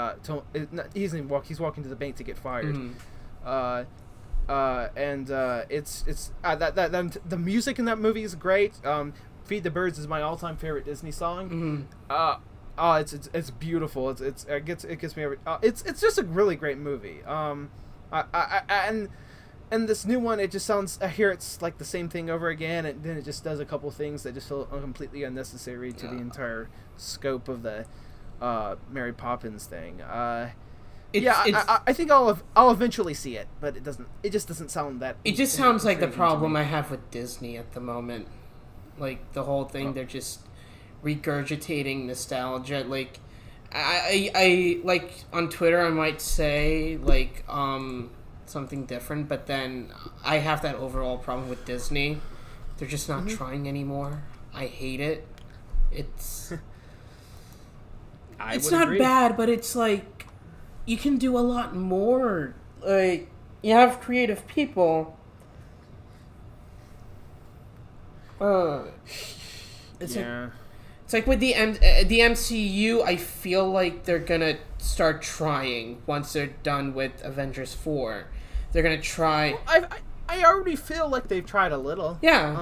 he's walking to the bank to get fired. The music in that movie is great. Feed the Birds is my all-time favorite Disney song. It's beautiful. It gets me every. It's just a really great movie. And this new one, it just sounds. I hear it's like the same thing over again, and then it just does a couple things that just feel completely unnecessary to the entire scope of the Mary Poppins thing. I think I'll eventually see it, but it doesn't. It just doesn't sound that. It just sounds like the problem I have with Disney at the moment. Like the whole thing, they're just regurgitating nostalgia. Like I like on Twitter, I might say like something different, but then I have that overall problem with Disney. They're just not trying anymore. I hate it. It's not agree. Bad, but it's like you can do a lot more. Like you have creative people. It's like with the MCU, I feel like they're gonna start trying once they're done with Avengers 4. They're gonna try. Well, I already feel like they've tried a little. Yeah.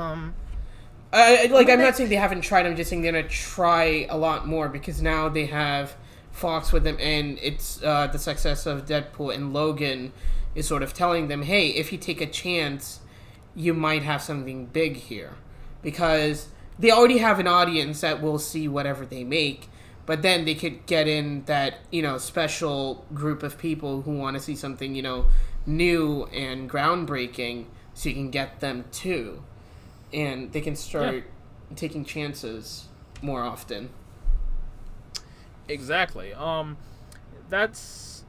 I'm not saying they haven't tried. I'm just saying they're gonna try a lot more because now they have Fox with them, and it's the success of Deadpool and Logan is sort of telling them, hey, if you take a chance, you might have something big here. Because they already have an audience that will see whatever they make, but then they could get in that, special group of people who want to see something, new and groundbreaking, so you can get them too. And they can start taking chances more often. Exactly. That's...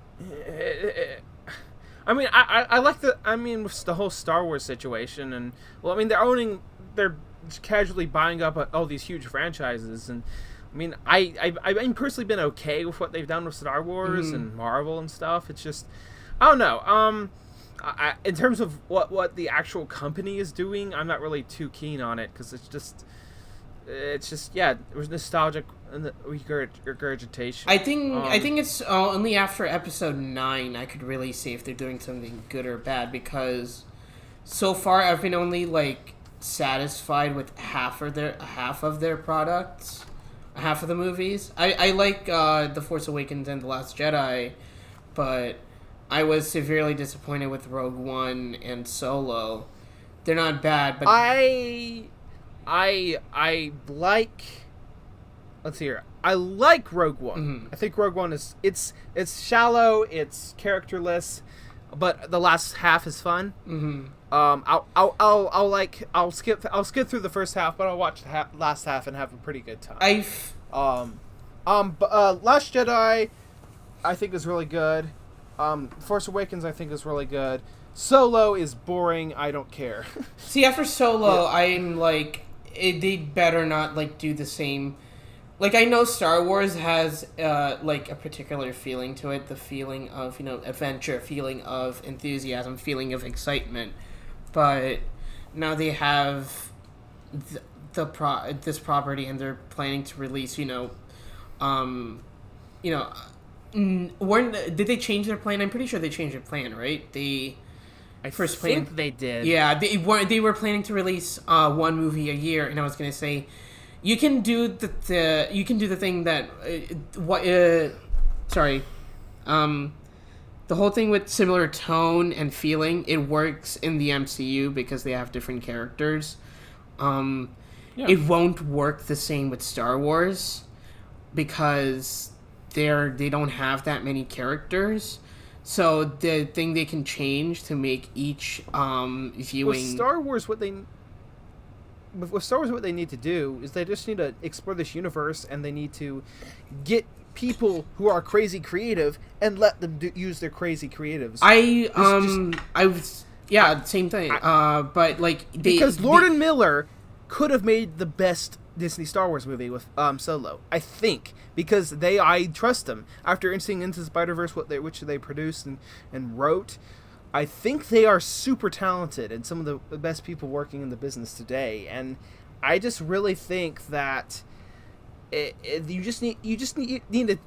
I mean, I like with the whole Star Wars situation, and, they're casually buying up all these huge franchises, and I mean I've personally been okay with what they've done with Star Wars and Marvel and stuff. It's just I don't know. In terms of what the actual company is doing, I'm not really too keen on it because it's just it was nostalgic and the regurgitation. I think it's only after episode 9 I could really see if they're doing something good or bad, because so far I've been only satisfied with half of their products. half of the movies. I like The Force Awakens and The Last Jedi, but I was severely disappointed with Rogue One and Solo. They're not bad, but I like. Let's see here. I like Rogue One. Mm-hmm. I think Rogue One is it's shallow, it's characterless, but the last half is fun. Mm-hmm. I'll skip through the first half, but I'll watch the last half and have a pretty good time. Last Jedi, I think is really good. Force Awakens, I think is really good. Solo is boring. I don't care. See, after Solo, I'm like, they better not like do the same. Like, I know Star Wars has like a particular feeling to it, the feeling of adventure, feeling of enthusiasm, feeling of excitement, but now they have this property and they're planning to release did they change their plan? I'm pretty sure they changed their plan, right? I think they did. Yeah, they were planning to release one movie a year, and I was gonna say, you can do the thing that the whole thing with similar tone and feeling, it works in the MCU because they have different characters. It won't work the same with Star Wars because they don't have that many characters. So the thing they can change to make each viewing With Star Wars, what they need to do is they just need to explore this universe, and they need to get people who are crazy creative and let them use their crazy creatives. Same thing. But like because Lord and Miller could have made the best Disney Star Wars movie with Solo, I think, because I trust them after seeing Into the Spider-Verse, which they produced and wrote. I think they are super talented and some of the best people working in the business today, and I just really think that you just need to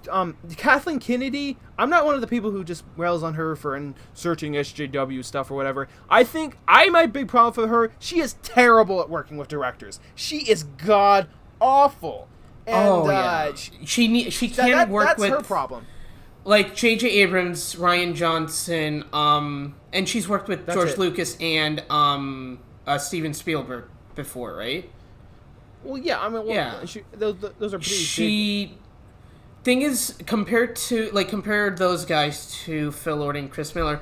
Kathleen Kennedy. I'm not one of the people who just rails on her for searching SJW stuff or whatever. I think my big problem for her, she is terrible at working with directors. She is god awful. And, she can't work with. That's her problem. Like J.J. Abrams, Rian Johnson, and she's worked with George Lucas and Steven Spielberg before, right? Well, yeah, I mean, those are pretty big. Thing is, compare those guys to Phil Lord and Chris Miller.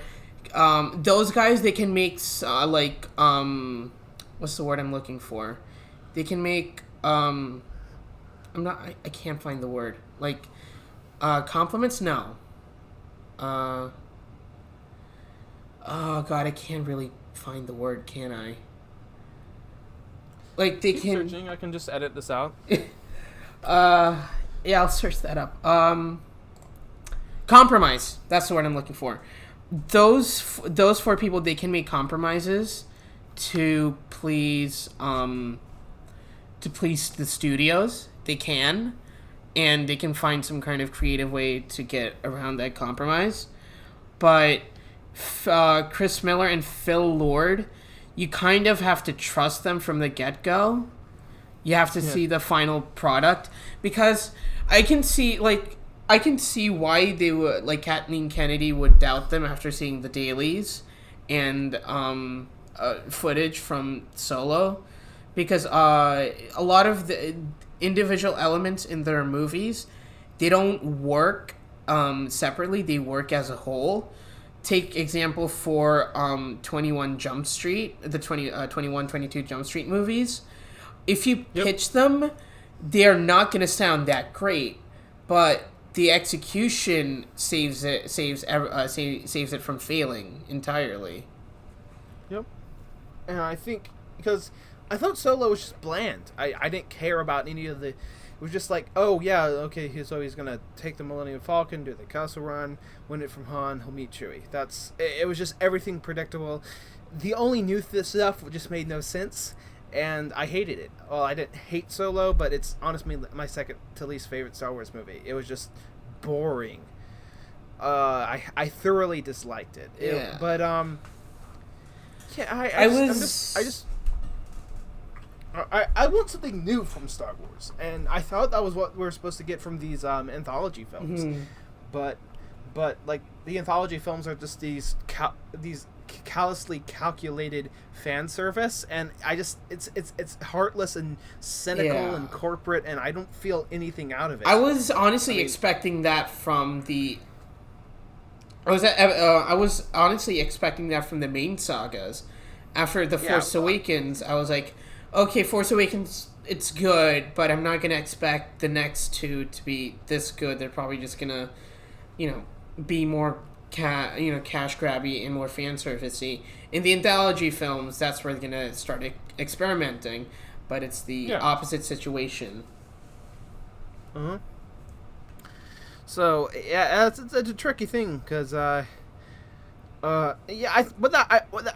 Those guys, they can make what's the word I'm looking for? They can make I can't find the word. Like compliments? No. Oh god, I can't really find the word, can I? Like they can searching. I can just edit this out. Yeah, I'll search that up. Compromise. That's the word I'm looking for. Those four people, they can make compromises to please the studios. They can, and they can find some kind of creative way to get around that compromise. But Chris Miller and Phil Lord, you kind of have to trust them from the get-go. You have to see the final product, because I can see why they would, like, Kathleen Kennedy would doubt them after seeing the dailies and footage from Solo, because a lot of the individual elements in their movies, they don't work separately, they work as a whole. Take example for 21 Jump Street, the 21, 22 Jump Street movies. If you pitch them, they're not going to sound that great, but the execution saves it from failing entirely. Yep. And I think because I thought Solo was just bland. I didn't care about any of the. It was just like, oh yeah, okay, so he's gonna take the Millennium Falcon, do the Castle Run, win it from Han, he'll meet Chewie. It was just everything predictable. The only new stuff just made no sense, and I hated it. Well, I didn't hate Solo, but it's honestly my second to least favorite Star Wars movie. It was just boring. I thoroughly disliked it. I want something new from Star Wars, and I thought that was what we were supposed to get from these anthology films, but like the anthology films are just these callously calculated fan service, and I just it's heartless and cynical and corporate, and I don't feel anything out of it. I was honestly expecting that from the. I was honestly expecting that from the main sagas. After The Force Awakens, I was like, okay, Force Awakens, it's good, but I'm not going to expect the next two to be this good. They're probably just going to, be more cash grabby and more fan servicey. In the anthology films, that's where they're going to start experimenting, but it's the opposite situation. Uh-huh. So, it's a tricky thing, because, I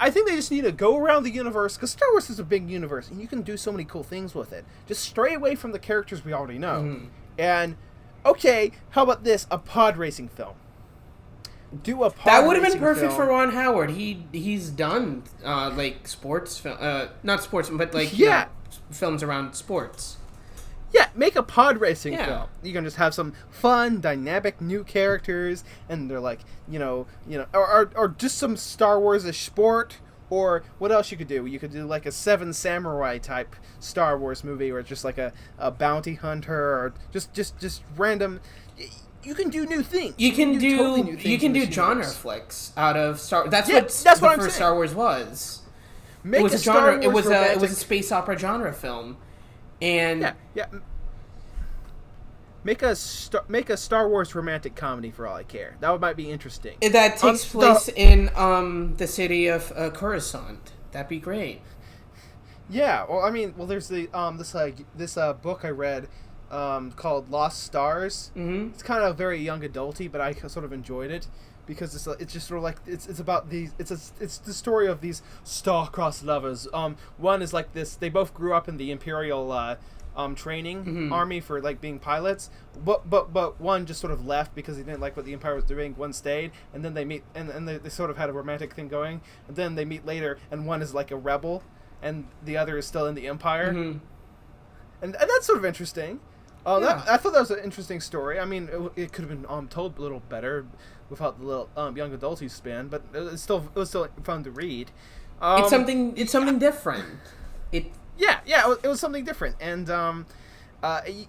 think they just need to go around the universe, because Star Wars is a big universe, and you can do so many cool things with it. Just stray away from the characters we already know. And, okay, how about this? A pod racing film. Do a pod That would have been racing perfect film. for Ron Howard. He's done, sports film, not sports, but, films around sports. Yeah, make a pod racing film. You can just have some fun, dynamic new characters, and they're like, or just some Star Wars-ish sport, or what else you could do? You could do like a Seven Samurai type Star Wars movie, or just like a bounty hunter, or just random. You can do new things. You can do totally new things you can do genre universe. Flicks out of Star. That's what the I'm first saying. Star Wars was. Make it was a genre. Star It was Wars a space opera genre film. And make a Star Wars romantic comedy for all I care. That might be interesting. That takes place in the city of Coruscant. That'd be great. Yeah, there's the this book I read called Lost Stars. Mm-hmm. It's kind of very young adulty, but I sort of enjoyed it because it's just sort of like it's about these it's the story of these star-crossed lovers. One is like this. They both grew up in the Imperial training army for like being pilots, but one just sort of left because he didn't like what the Empire was doing. One stayed, and then they meet, and they sort of had a romantic thing going, and then they meet later, and one is like a rebel, and the other is still in the Empire, and that's sort of interesting. I thought that was an interesting story. I mean, it could have been told a little better without the little young adulty spin, but it was still fun to read. It's something different. It was something different, and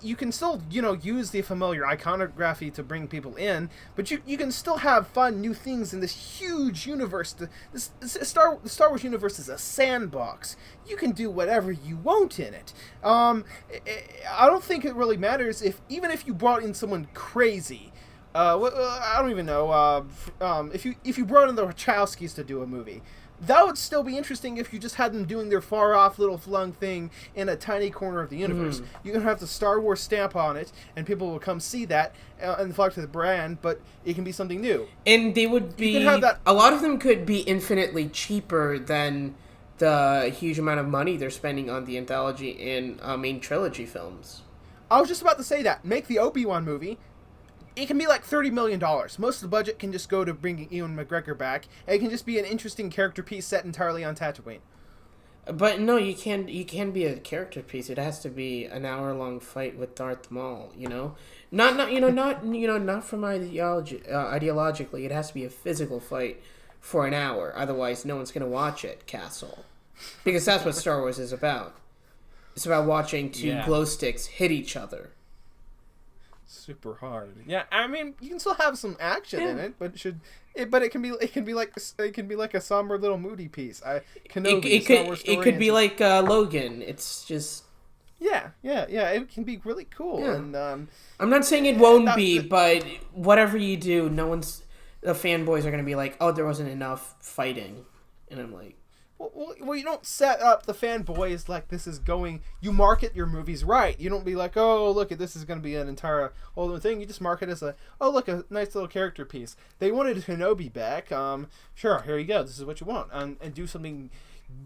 you can still use the familiar iconography to bring people in, but you can still have fun new things in this huge universe. The Star Wars universe is a sandbox. You can do whatever you want in it. I don't think it really matters even if you brought in someone crazy. I don't even know. If you brought in the Wachowskis to do a movie, that would still be interesting if you just had them doing their far-off little flung thing in a tiny corner of the universe. You can have the Star Wars stamp on it, and people will come see that and flock to the brand, but it can be something new. And they would be... A lot of them could be infinitely cheaper than the huge amount of money they're spending on the anthology and main trilogy films. I was just about to say that. Make the Obi-Wan movie. It can be like $30 million. Most of the budget can just go to bringing Ewan McGregor back, and it can just be an interesting character piece set entirely on Tatooine. But no, you can't be a character piece. It has to be an hour-long fight with Darth Maul. Not from ideologically. It has to be a physical fight for an hour. Otherwise, no one's gonna watch it. Castle, because that's what Star Wars is about. It's about watching two glow sticks hit each other. Super hard. Yeah, I mean, you can still have some action in it, but it can be like a somber little moody piece. It could be like Logan. It's just yeah. It can be really cool. Yeah. And I'm not saying it won't be, but whatever you do, the fanboys are gonna be like, oh, there wasn't enough fighting, and I'm like. Well, you don't set up the fanboys like this is going... You market your movies right. You don't be like, oh, look, this is going to be an entire whole thing. You just market it as a nice little character piece. They wanted Kenobi back. Sure, here you go. This is what you want. And do something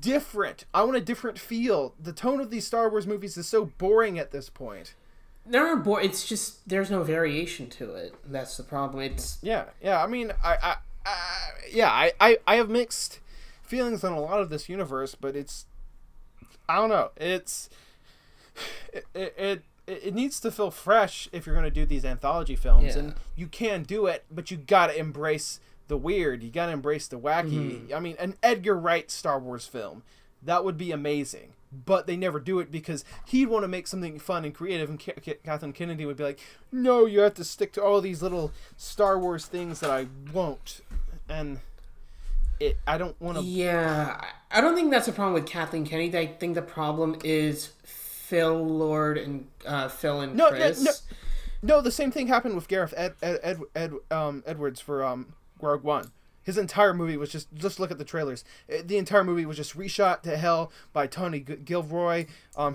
different. I want a different feel. The tone of these Star Wars movies is so boring at this point. They're not boring. It's just there's no variation to it. That's the problem. It's... Yeah. I mean, I have mixed... feelings on a lot of this universe, but it's I don't know. It needs to feel fresh if you're going to do these anthology films, and you can do it, but you got to embrace the weird. You got to embrace the wacky. I mean, an Edgar Wright Star Wars film, that would be amazing. But they never do it because he'd want to make something fun and creative, and Kathleen Kennedy would be like, "No, you have to stick to all these little Star Wars things that I won't." And I don't want to. Yeah, I don't think that's a problem with Kathleen Kennedy. I think the problem is Phil Lord and Chris. No, the same thing happened with Gareth Edwards for Rogue One. His entire movie was just look at the trailers. The entire movie was just reshot to hell by Tony Gilroy.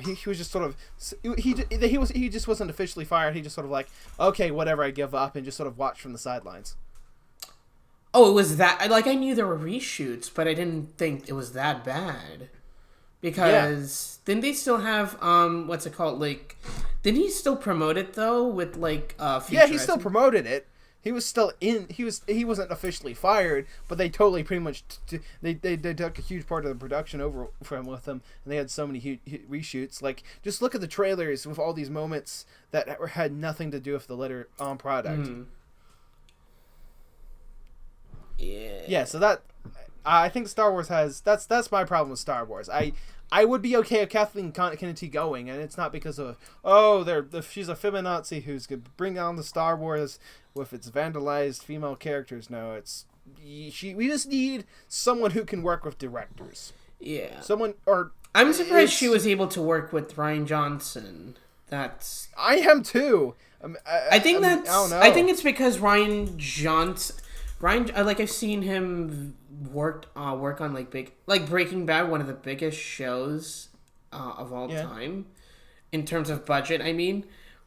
He was just sort of he just wasn't officially fired. He just sort of like, okay, whatever, I give up, and just sort of watched from the sidelines. Oh, it was that. Like, I knew there were reshoots, but I didn't think it was that bad. Because didn't they still have what's it called? Like, didn't he still promote it though with like Yeah, he still promoted it. He was still in. He wasn't officially fired, but they totally pretty much they took a huge part of the production over from with them, and they had so many reshoots. Like, just look at the trailers with all these moments that had nothing to do with the later product. Yeah. So that I think Star Wars has that's my problem with Star Wars. I would be okay with Kathleen Kennedy going, and it's not because of she's a feminazi who's gonna bring down the Star Wars with its vandalized female characters. No, we just need someone who can work with directors. Yeah, I'm surprised she was able to work with Rian Johnson. I am too. I think I don't know. I think it's because Rian Johnson. I've seen him work on like Breaking Bad, one of the biggest shows of all time in terms of budget. I mean,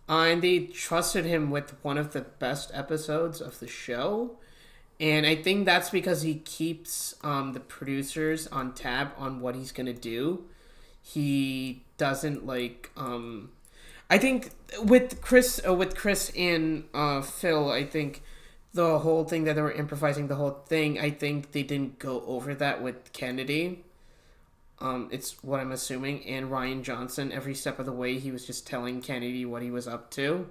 and they trusted him with one of the best episodes of the show, and I think that's because he keeps the producers on tab on what he's gonna do. He doesn't like. I think with Chris and Phil, I think. The whole thing that they were improvising, the whole thing, I think they didn't go over that with Kennedy. It's what I'm assuming. And Rian Johnson, every step of the way, he was just telling Kennedy what he was up to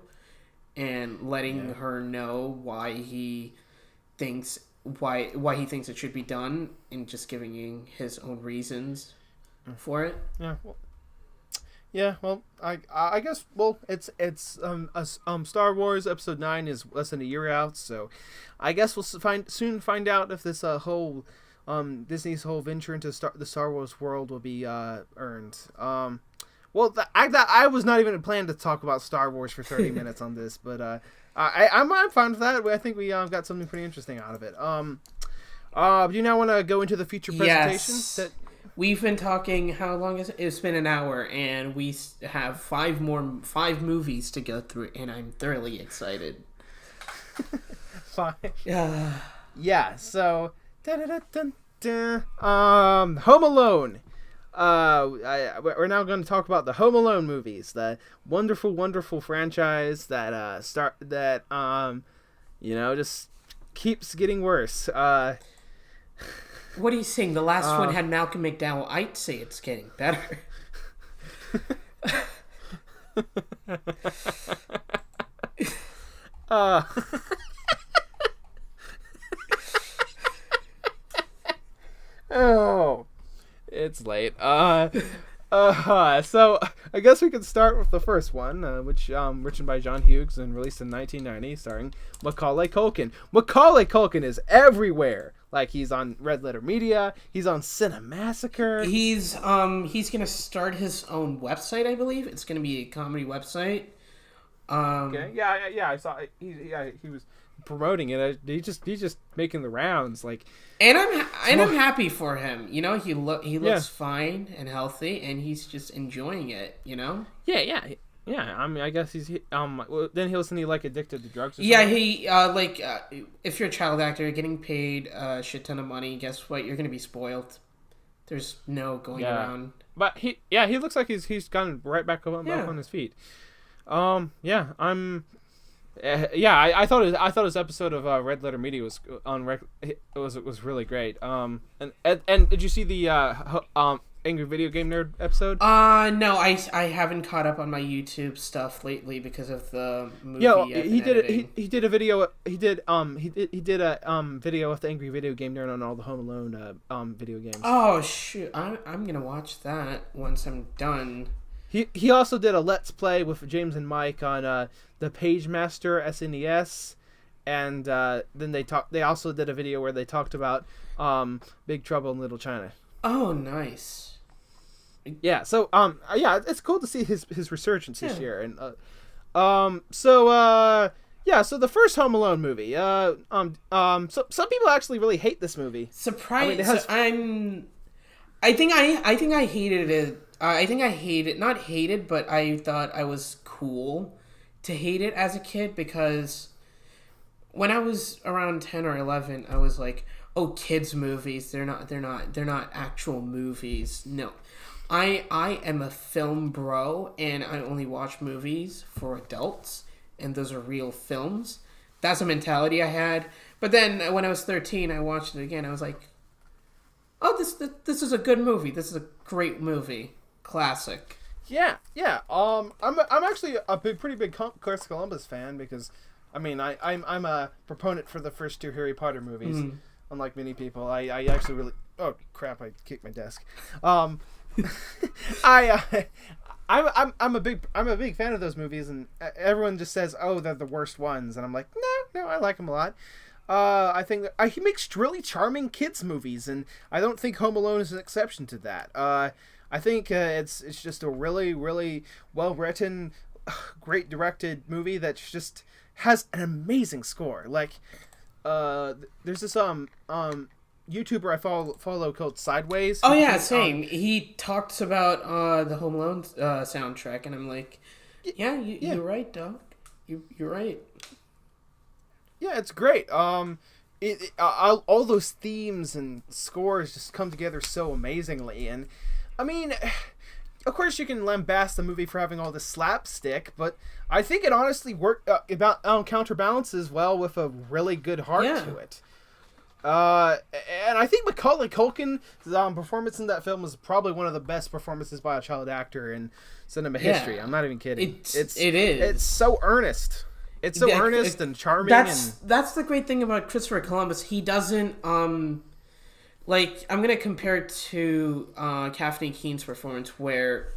and letting her know why he thinks it should be done, and just giving his own reasons for it. Yeah, well, I guess it's Star Wars Episode 9 is less than a year out, so I guess we'll soon find out if this whole Disney's whole venture into the Star Wars world will be earned. Well, I was not even planning to talk about Star Wars for 30 minutes on this, but I'm fine with that. I think we got something pretty interesting out of it. Do you now want to go into the feature presentation? Yes. We've been talking, how long is it? It's been an hour, and we have five movies to go through, and I'm thoroughly excited. 5. Yeah, so Home Alone. We're now going to talk about the Home Alone movies, the wonderful franchise that just keeps getting worse. What are you saying? The last one had Malcolm McDowell. I'd say it's getting better. Oh, it's late. So I guess we could start with the first one, which written by John Hughes and released in 1990, starring Macaulay Culkin. Macaulay Culkin is everywhere. Like, he's on Red Letter Media, he's on Cinemassacre. He's gonna start his own website, I believe. It's gonna be a comedy website. Okay. Yeah. I saw. He was promoting it. He's just making the rounds. Like, and I'm happy for him. You know, he looks fine and healthy, and he's just enjoying it. You know. Yeah. I mean, I guess he's then isn't he like addicted to drugs? Or yeah, something? he if you're a child actor getting paid a shit ton of money, guess what? You're gonna be spoiled. There's no going around. But he looks like he's gotten right back up on his feet. I thought his episode of Red Letter Media was really great. And did you see the Angry Video Game Nerd episode? No, I haven't caught up on my YouTube stuff lately because of the movie. Yeah, he did it. He did a video. He did a video with the Angry Video Game Nerd on all the Home Alone video games. Oh shoot! I'm gonna watch that once I'm done. He also did a Let's Play with James and Mike on the Page Master SNES, and then they also did a video where they talked about Big Trouble in Little China. Oh, nice. Yeah, so yeah, it's cool to see his resurgence this year, and so the first Home Alone movie. So some people actually really hate this movie. Surprised. I think I hated it. I think I hated, not hated, but I thought I was cool to hate it as a kid, because when I was around 10 or 11, I was like, oh, kids movies, they're not actual movies. No. I am a film bro, and I only watch movies for adults, and those are real films. That's a mentality I had. But then when I was 13, I watched it again. I was like, oh, this is a good movie. This is a great movie. Classic. Yeah. I'm actually a pretty big Chris Columbus fan, because I mean I'm a proponent for the first 2 Harry Potter movies. Mm. Unlike many people, I actually really, oh crap, I kicked my desk. I'm a big fan of those movies, and everyone just says, oh, they're the worst ones, and I'm like, no, I like them a lot. I think that he makes really charming kids movies, and I don't think Home Alone is an exception to that. I think it's just a really, really well written, great directed movie that just has an amazing score. Like, there's this YouTuber I follow called Sideways. Oh yeah, same. He talks about the Home Alone soundtrack, and I'm like, yeah, you're right, dog. You're right. Yeah, it's great. All those themes and scores just come together so amazingly, and I mean, of course you can lambast the movie for having all this slapstick, but I think it honestly counterbalances well with a really good heart to it. And I think Macaulay Culkin's performance in that film is probably one of the best performances by a child actor in cinema history. I'm not even kidding. It is. It's so earnest. It's so earnest and charming. That's the great thing about Christopher Columbus. He doesn't like, I'm gonna compare it to Kathleen Keen's performance, where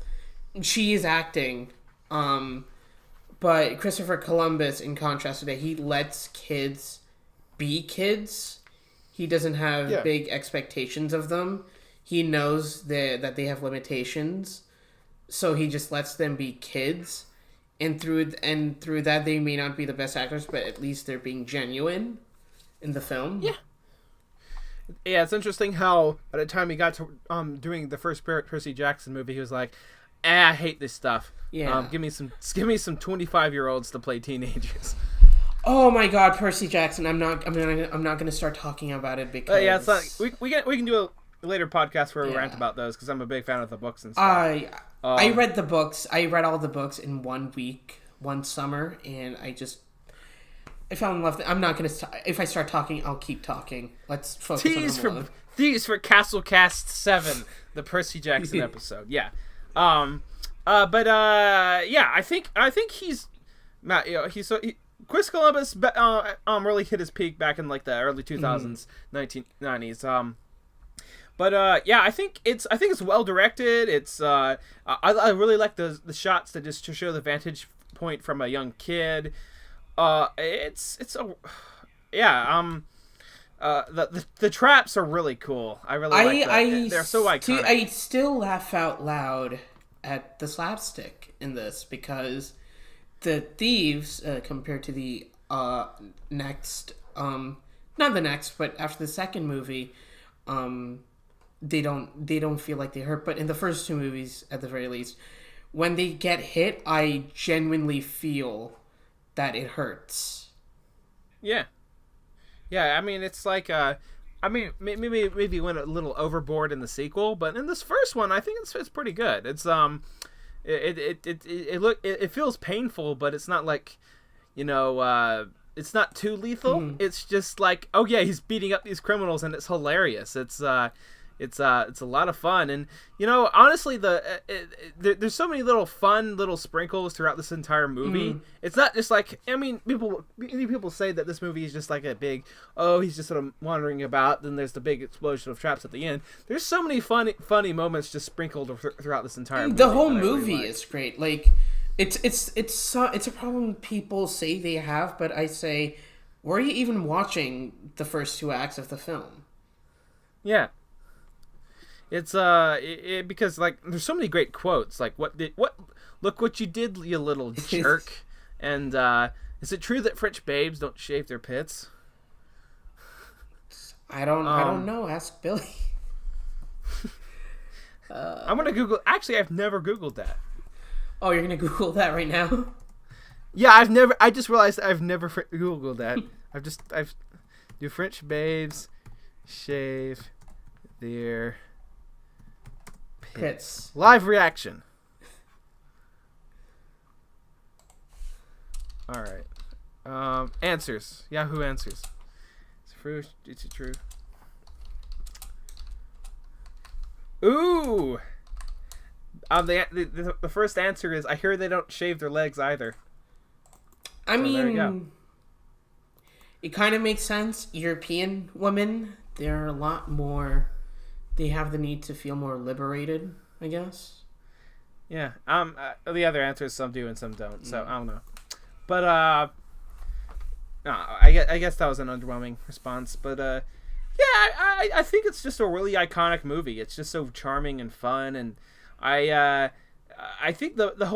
she is acting, but Christopher Columbus, in contrast to that, he lets kids be kids. He doesn't have big expectations of them. He knows that they have limitations, so he just lets them be kids. And through that, they may not be the best actors, but at least they're being genuine in the film. Yeah, it's interesting how by the time he got to doing the first Percy Jackson movie, he was like, I hate this stuff. Yeah. Give me some 25-year-olds to play teenagers. Oh my God, Percy Jackson! I'm not going to start talking about it because it's not, we can do a later podcast where we rant about those, because I'm a big fan of the books and stuff. I read the books. I read all the books in 1 week, one summer, and I fell in love. I'm not going to. If I start talking, I'll keep talking. Let's focus on Tease for CastleCast 7, the Percy Jackson episode. Yeah. I think he's not. Chris Columbus really hit his peak back in like the early 2000s, 1990s. I think it's well directed. It's I really like the shots that just to show the vantage point from a young kid. The traps are really cool. I really like that. They're so iconic. I still laugh out loud at the slapstick in this, because the thieves, compared to the next, not the next, but after the second movie, they don't feel like they hurt. But in the first 2 movies, at the very least, when they get hit, I genuinely feel that it hurts. Yeah. I mean, it's like maybe went a little overboard in the sequel, but in this first one, I think it's pretty good. It's it feels painful, but it's not like, it's not too lethal. It's just like, oh yeah, he's beating up these criminals and it's hilarious. It's It's a lot of fun, and honestly, there's so many little fun little sprinkles throughout this entire movie. It's not just like, I mean, many people say that this movie is just like a big, he's just sort of wandering about. Then there's the big explosion of traps at the end. There's so many funny moments just sprinkled throughout this entire movie. The whole movie is great. Like, it's a problem people say they have, but I say, were you even watching the first 2 acts of the film? Yeah. It's because like there's so many great quotes, like look what you did, you little jerk. And is it true that French babes don't shave their pits? I don't know, ask Billy. I'm gonna Google. Actually, I've never Googled that. Oh, you're gonna Google that right now? Yeah, I just realized I've never Googled that. Do French babes shave their pits? Live reaction. All right. Answers. Yahoo Answers. It's true. Ooh. The first answer is, I hear they don't shave their legs either. I mean, it kind of makes sense. European women, they're a lot more. They have the need to feel more liberated, I guess. Yeah. The other answer is some do and some don't. So I don't know. But no, I guess that was an underwhelming response. But yeah, I think it's just a really iconic movie. It's just so charming and fun, and I think the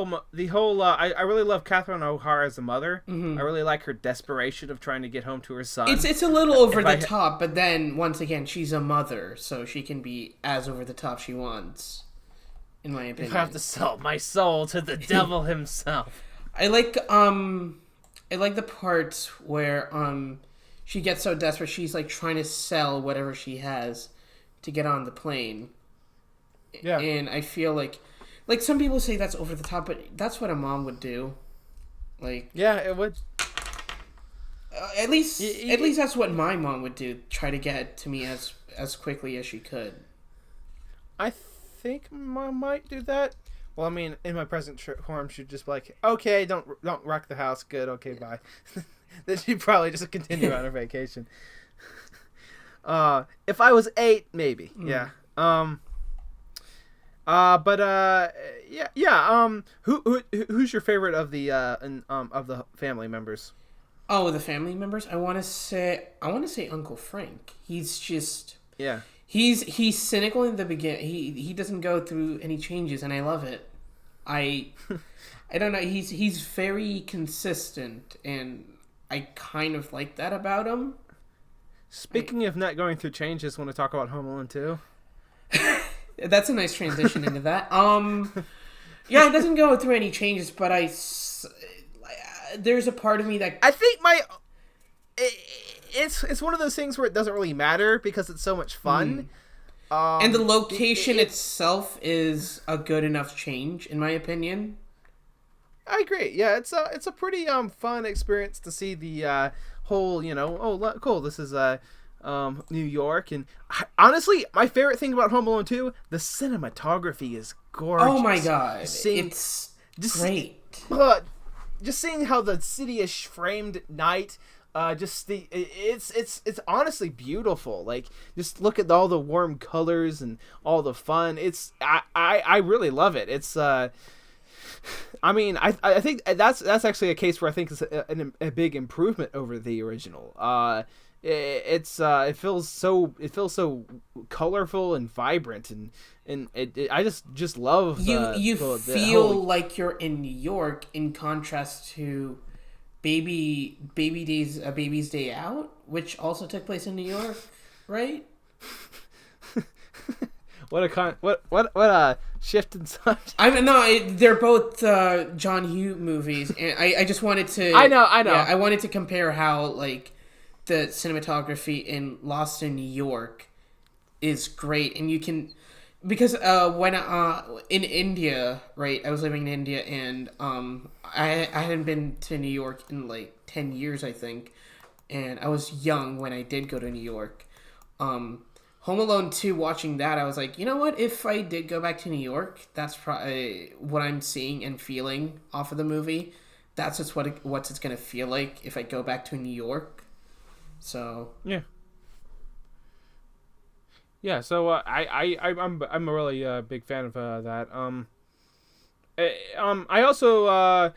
whole I really love Catherine O'Hara as a mother. Mm-hmm. I really like her desperation of trying to get home to her son. It's a little over the top, but then once again, she's a mother, so she can be as over the top she wants. In my opinion, if I have to sell my soul to the devil himself. I like the parts where she gets so desperate she's like trying to sell whatever she has to get on the plane. Yeah, and I feel like some people say that's over the top, but that's what a mom would do. Like, yeah, it would. At least that's what my mom would do. Try to get to me as quickly as she could. I think Mom might do that. Well, I mean, in my present form, she'd just be like, "Okay, don't rock the house. Good. Okay, bye." Then she'd probably just continue on her vacation. If I was 8, maybe. Yeah. Who's your favorite of the family members? Oh, the family members. I want to say Uncle Frank. He's just He's cynical in the beginning. He doesn't go through any changes, and I love it. I don't know. He's very consistent, and I kind of like that about him. Speaking of not going through changes, want to talk about Home Alone 2? That's a nice transition into that. Yeah, it doesn't go through any changes, but there's a part of me that I think it's one of those things where it doesn't really matter because it's so much fun. And the location itself is a good enough change, in my opinion. I agree. Yeah, it's a pretty fun experience to see the whole, cool, this is New York, and honestly, my favorite thing about Home Alone 2, the cinematography is gorgeous. Oh my god, it's great. Just seeing how the city is framed at night, it's honestly beautiful. Like, just look at all the warm colors and all the fun. I really love it. It's I mean, I think that's actually a case where I think it's a big improvement over the original. It feels so colorful and vibrant, and I just love you feel like you're in New York in contrast to Baby's Day Out, which also took place in New York, right? What a shift in subject. They're both John Hughes movies, and I just wanted to. I know. Yeah, I wanted to compare how like the cinematography in Lost in New York is great, and you can because when in India, right? I was living in India, and I hadn't been to New York in like 10 years, I think, and I was young when I did go to New York. Home Alone 2, watching that, I was like, you know what? If I did go back to New York, that's probably what I'm seeing and feeling off of the movie. That's just what's it's going to feel like if I go back to New York. So... Yeah. Yeah, so I'm a really big fan of that. I also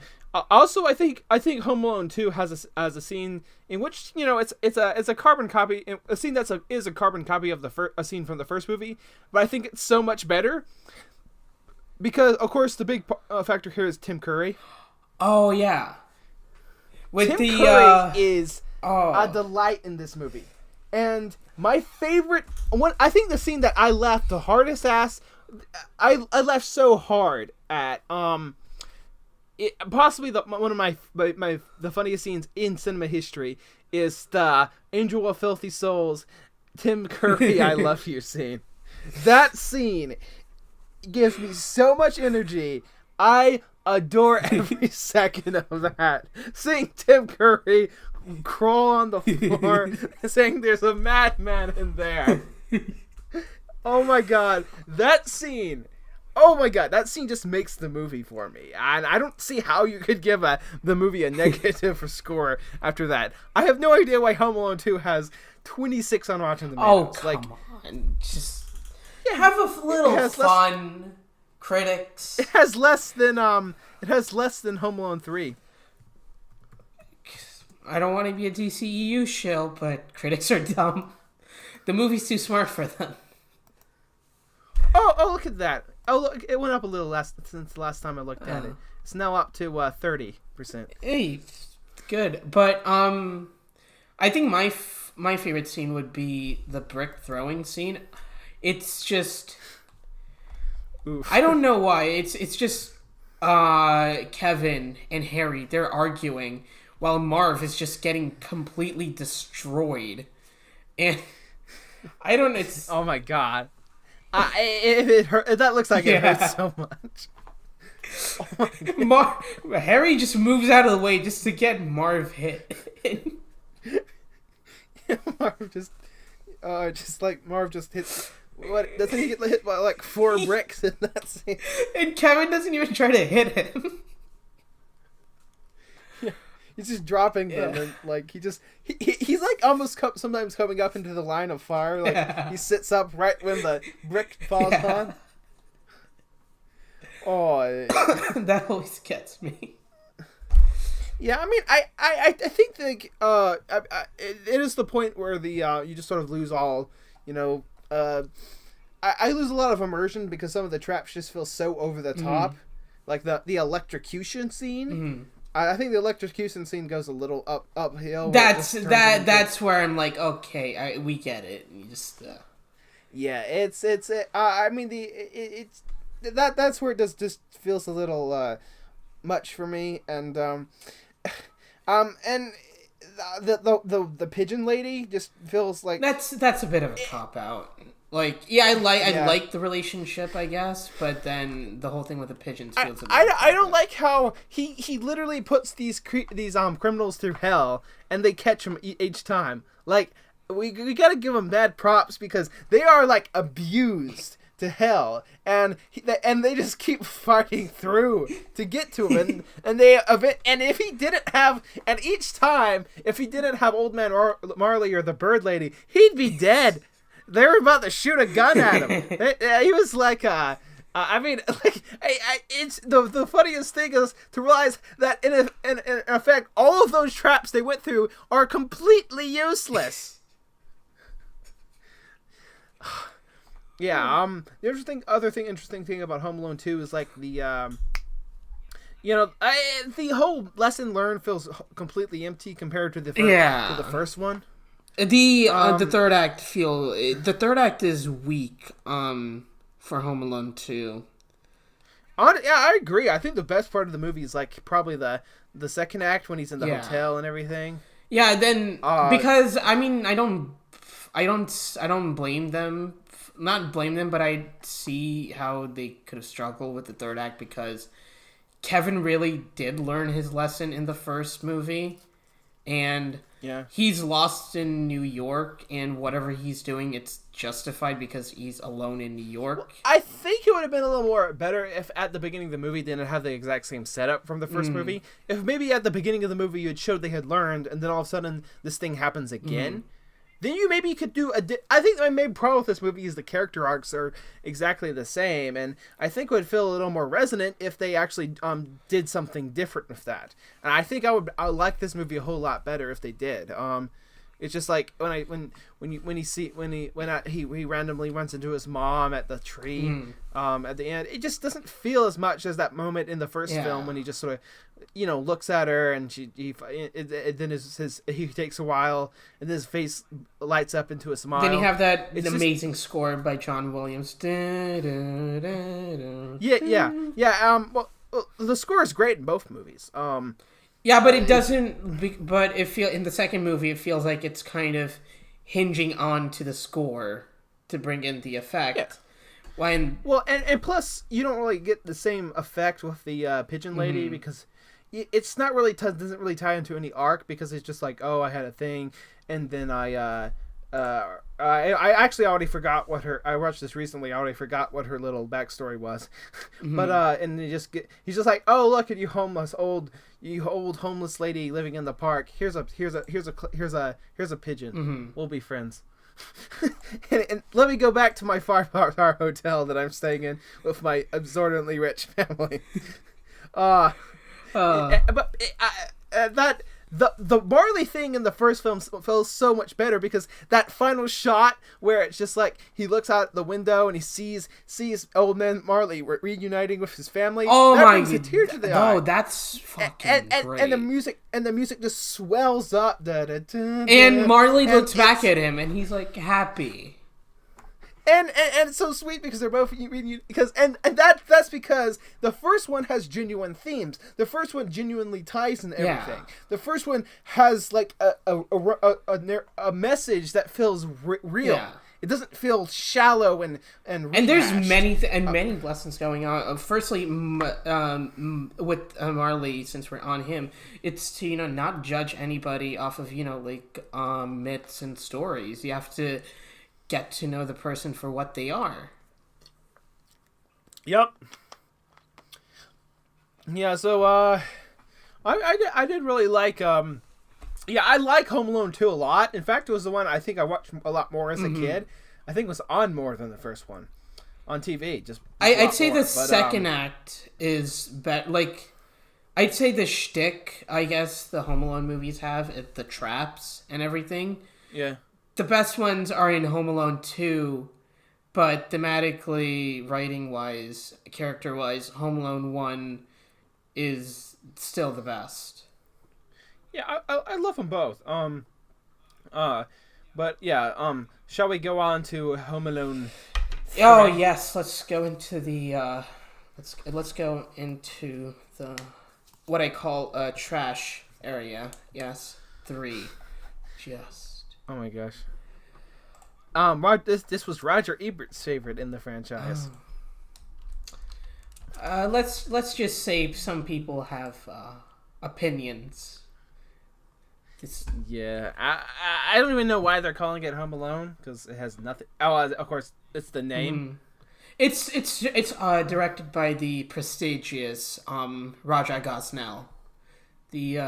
I think Home Alone 2 has a scene in which it's a carbon copy, a scene is a carbon copy of a scene from the first movie, but I think it's so much better because of course the big factor here is Tim Curry. Oh yeah, Tim Curry is a delight in this movie. And my favorite one, I think the scene that I laughed the hardest I laughed so hard at, possibly one of my the funniest scenes in cinema history is the Angel of Filthy Souls, Tim Curry, I love you scene. That scene gives me so much energy. I adore every second of that. Seeing Tim Curry crawl on the floor saying there's a madman in there. Oh my god, that scene just makes the movie for me, and I don't see how you could give the movie a negative score after that. I have no idea why Home Alone 2 has 26 on Rotten Tomatoes. Oh, come on. Just have a little fun, critics. It has less than Home Alone 3. I don't want to be a DCEU shill, but critics are dumb. The movie's too smart for them. Oh, look at that. Oh, look, it went up a little since the last time I looked at it. It's now up to 30%. Hey, good. But I think my favorite scene would be the brick throwing scene. It's just... Oof. I don't know why. It's just Kevin and Harry, they're arguing while Marv is just getting completely destroyed. And I don't know. It's... Oh my god. It hurt. That looks like it hurts so much. Oh my god. Harry just moves out of the way just to get Marv hit. Marv just hits. What doesn't he get hit by like 4 bricks in that scene? And Kevin doesn't even try to hit him. Yeah, he's just dropping them, and like he's like almost sometimes coming up into the line of fire. Like he sits up right when the brick falls on. Oh, that always gets me. Yeah, I mean, I think like it is the point where you just sort of lose all, I lose a lot of immersion because some of the traps just feel so over the top, like the electrocution scene. Mm-hmm. I think the electrocution scene goes a little uphill. That's where I'm like, okay, we get it. You just yeah, it's I mean it's that's where it just feels a little much for me, and and the pigeon lady just feels like that's a bit of a cop out. Like, yeah, I like the relationship, I guess, but then the whole thing with the pigeons feels a bit. I don't like how he literally puts these criminals through hell and they catch them each time. Like, we gotta give them bad props because they are like abused to hell, and they just keep fighting through to get to him, and if he didn't have Old Man Marley or the Bird Lady, he'd be dead. They were about to shoot a gun at him. He was like, I mean, like, it's the funniest thing is to realize that in effect, all of those traps they went through are completely useless. Yeah. The interesting thing about Home Alone 2 is like the whole lesson learned feels completely empty compared to the first one. The third act is weak for Home Alone 2. I agree. I think the best part of the movie is like probably the second act when he's in the hotel and everything. Yeah, then because I mean I don't blame them. Not blame them, but I see how they could have struggled with the third act because Kevin really did learn his lesson in the first movie. and Yeah. he's lost in New York, and whatever he's doing, it's justified because he's alone in New York. I think it would have been a little more better if at the beginning of the movie they didn't have the exact same setup from the first movie. If maybe at the beginning of the movie you had showed they had learned, and then all of a sudden this thing happens again, then you maybe could do I think my main problem with this movie is the character arcs are exactly the same, and I think it would feel a little more resonant if they actually did something different with that. And I think I would like this movie a whole lot better if they did. It's just like when he randomly runs into his mom at the tree at the end. It just doesn't feel as much as that moment in the first film when he just sort of looks at her and then he takes a while and then his face lights up into a smile. Then you have that amazing score by John Williams. Well, the score is great in both movies. Yeah, but it doesn't. But in the second movie, it feels like it's kind of hinging on to the score to bring in the effect. Yeah. And plus, you don't really get the same effect with the pigeon lady because it's not really doesn't really tie into any arc because it's just like, oh, I had a thing, and then I actually already forgot what I watched this recently. I already forgot what her little backstory was, but and he's just like, oh, look at you old homeless lady living in the park. Here's a pigeon. We'll be friends. and let me go back to my 5-star hotel that I'm staying in with my absorbently rich family. The Marley thing in the first film feels so much better because that final shot where it's just like he looks out the window and he sees old man Marley reuniting with his family. Oh that my brings a tear to the eye. Oh, that's fucking great. And the music just swells up. And Marley looks back at him and he's like happy. And it's so sweet because they're both that's because the first one has genuine themes. The first one genuinely ties in everything. Yeah. The first one has like a message that feels real. Yeah. It doesn't feel shallow and there's many lessons going on. Firstly, with Marley, since we're on him, it's to not judge anybody off of myths and stories. You have to get to know the person for what they are. Yep. Yeah, so I did really like I like Home Alone 2 a lot. In fact, it was the one I think I watched a lot more as a kid. I think it was on more than the first one on TV. I'd say the second act is better. Like, I'd say the shtick, I guess, the Home Alone movies have, the traps and everything. Yeah. The best ones are in Home Alone 2, but thematically, writing-wise, character-wise, Home Alone 1 is still the best. Yeah, I love them both. But yeah, shall we go on to Home Alone 3? Oh yes, let's go into the let's go into the what I call trash area. Yes, 3. Just. Oh my gosh. This was Roger Ebert's favorite in the franchise. Let's just say some people have opinions. Yeah, I don't even know why they're calling it Home Alone because it has nothing. Oh, of course, it's the name. It's directed by the prestigious Raja Gosnell, the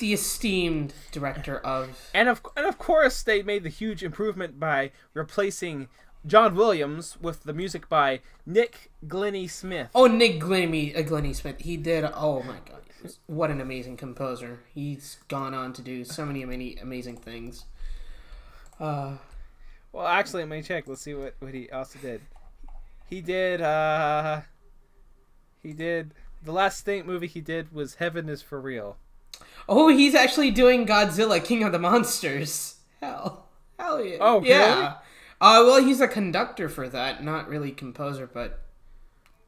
esteemed director of... And of course, they made the huge improvement by replacing John Williams with the music by Nick Glennie Smith. Oh, Nick Glennie Smith. He did... Oh, my God. What an amazing composer. He's gone on to do so many amazing things. Well, actually, let me check. Let's see what he also did. He did... The last movie he did was Heaven is for Real. Oh, he's actually doing Godzilla, King of the Monsters. Hell yeah. Oh, yeah. Really? Well, he's a conductor for that, not really composer, but...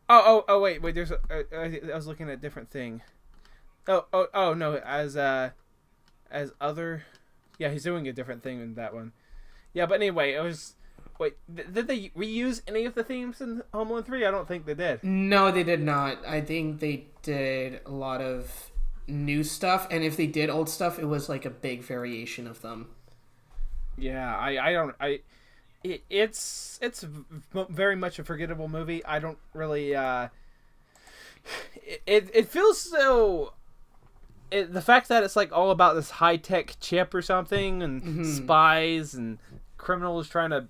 Oh, wait, there's I was looking at a different thing. Oh, no, as other... Yeah, he's doing a different thing in that one. Yeah, but anyway, it was... Wait, did they reuse any of the themes in Home Alone 3? I don't think they did. No, they did not. I think they did a lot of new stuff, and if they did old stuff, it was like a big variation of them. Yeah, it's very much a forgettable movie. I don't really it feels so. The fact that it's like all about this high tech chip or something, and spies and criminals trying to,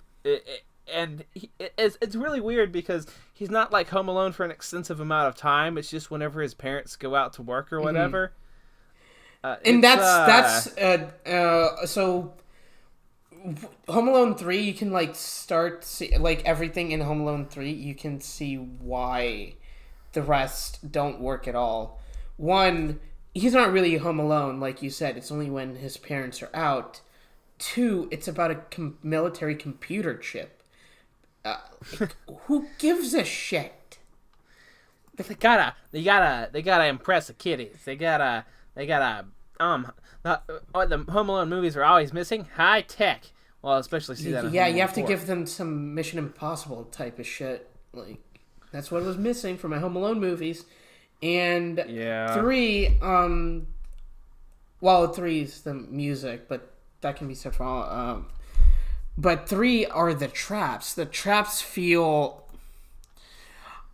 it's really weird because he's not like home alone for an extensive amount of time. It's just whenever his parents go out to work or whatever. And so Home Alone 3, you can like like everything in Home Alone 3, you can see why the rest don't work at all. One, he's not really home alone, like you said. It's only when his parents are out. Two, it's about a military computer chip. Who gives a shit? They gotta impress the kiddies. They gotta the Home Alone movies are always missing high tech. Well, especially see that. Yeah, you have to give them some Mission Impossible type of shit. Like that's what was missing from my Home Alone movies. And 3, well, 3 is the music, but that can be said for all. But 3 are the traps. The traps feel,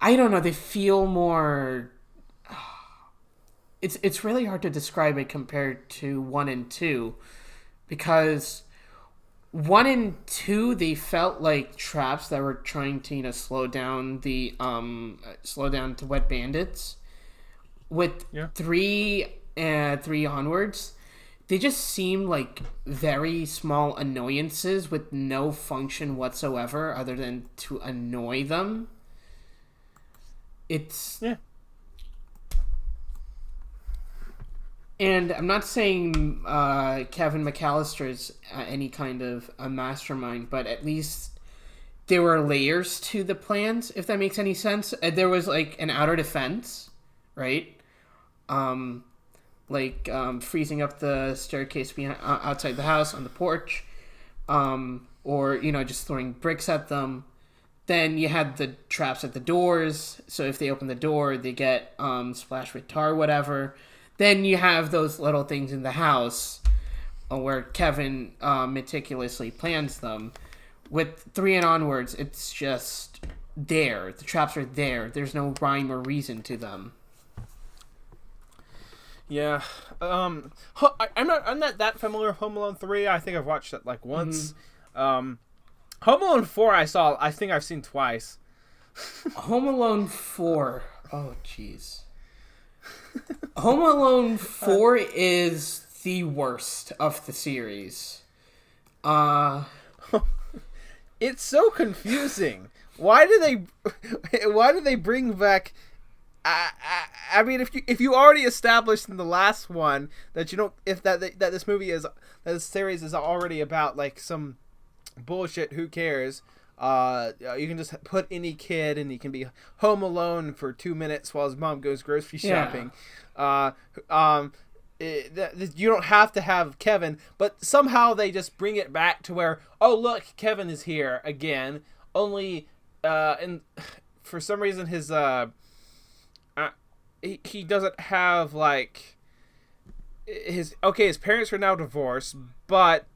I don't know, they feel more. It's really hard to describe it compared to 1 and 2, because 1 and 2 they felt like traps that were trying to slow down to Wet Bandits. With 3 onwards, they just seem like very small annoyances with no function whatsoever other than to annoy them. And I'm not saying Kevin McAllister's any kind of a mastermind, but at least there were layers to the plans, if that makes any sense. There was like an outer defense, right? Freezing up the staircase outside the house on the porch, or just throwing bricks at them. Then you had the traps at the doors, so if they open the door, they get splashed with tar, whatever. Then you have those little things in the house where Kevin meticulously plans them. With 3 and onwards, it's just there. The traps are there. There's no rhyme or reason to them. Yeah, I'm not that familiar with Home Alone 3. I think I've watched it like once. Home Alone 4 I think I've seen twice. Home Alone 4. Oh jeez. Home Alone 4 is the worst of the series. It's so confusing. Why do they bring back? I mean, if you already established in the last one that this series is already about like some bullshit, who cares? You can just put any kid and he can be home alone for 2 minutes while his mom goes grocery shopping. You don't have to have Kevin, but somehow they just bring it back to where, oh look, Kevin is here again. Only, and for some reason his he doesn't have like his parents are now divorced, but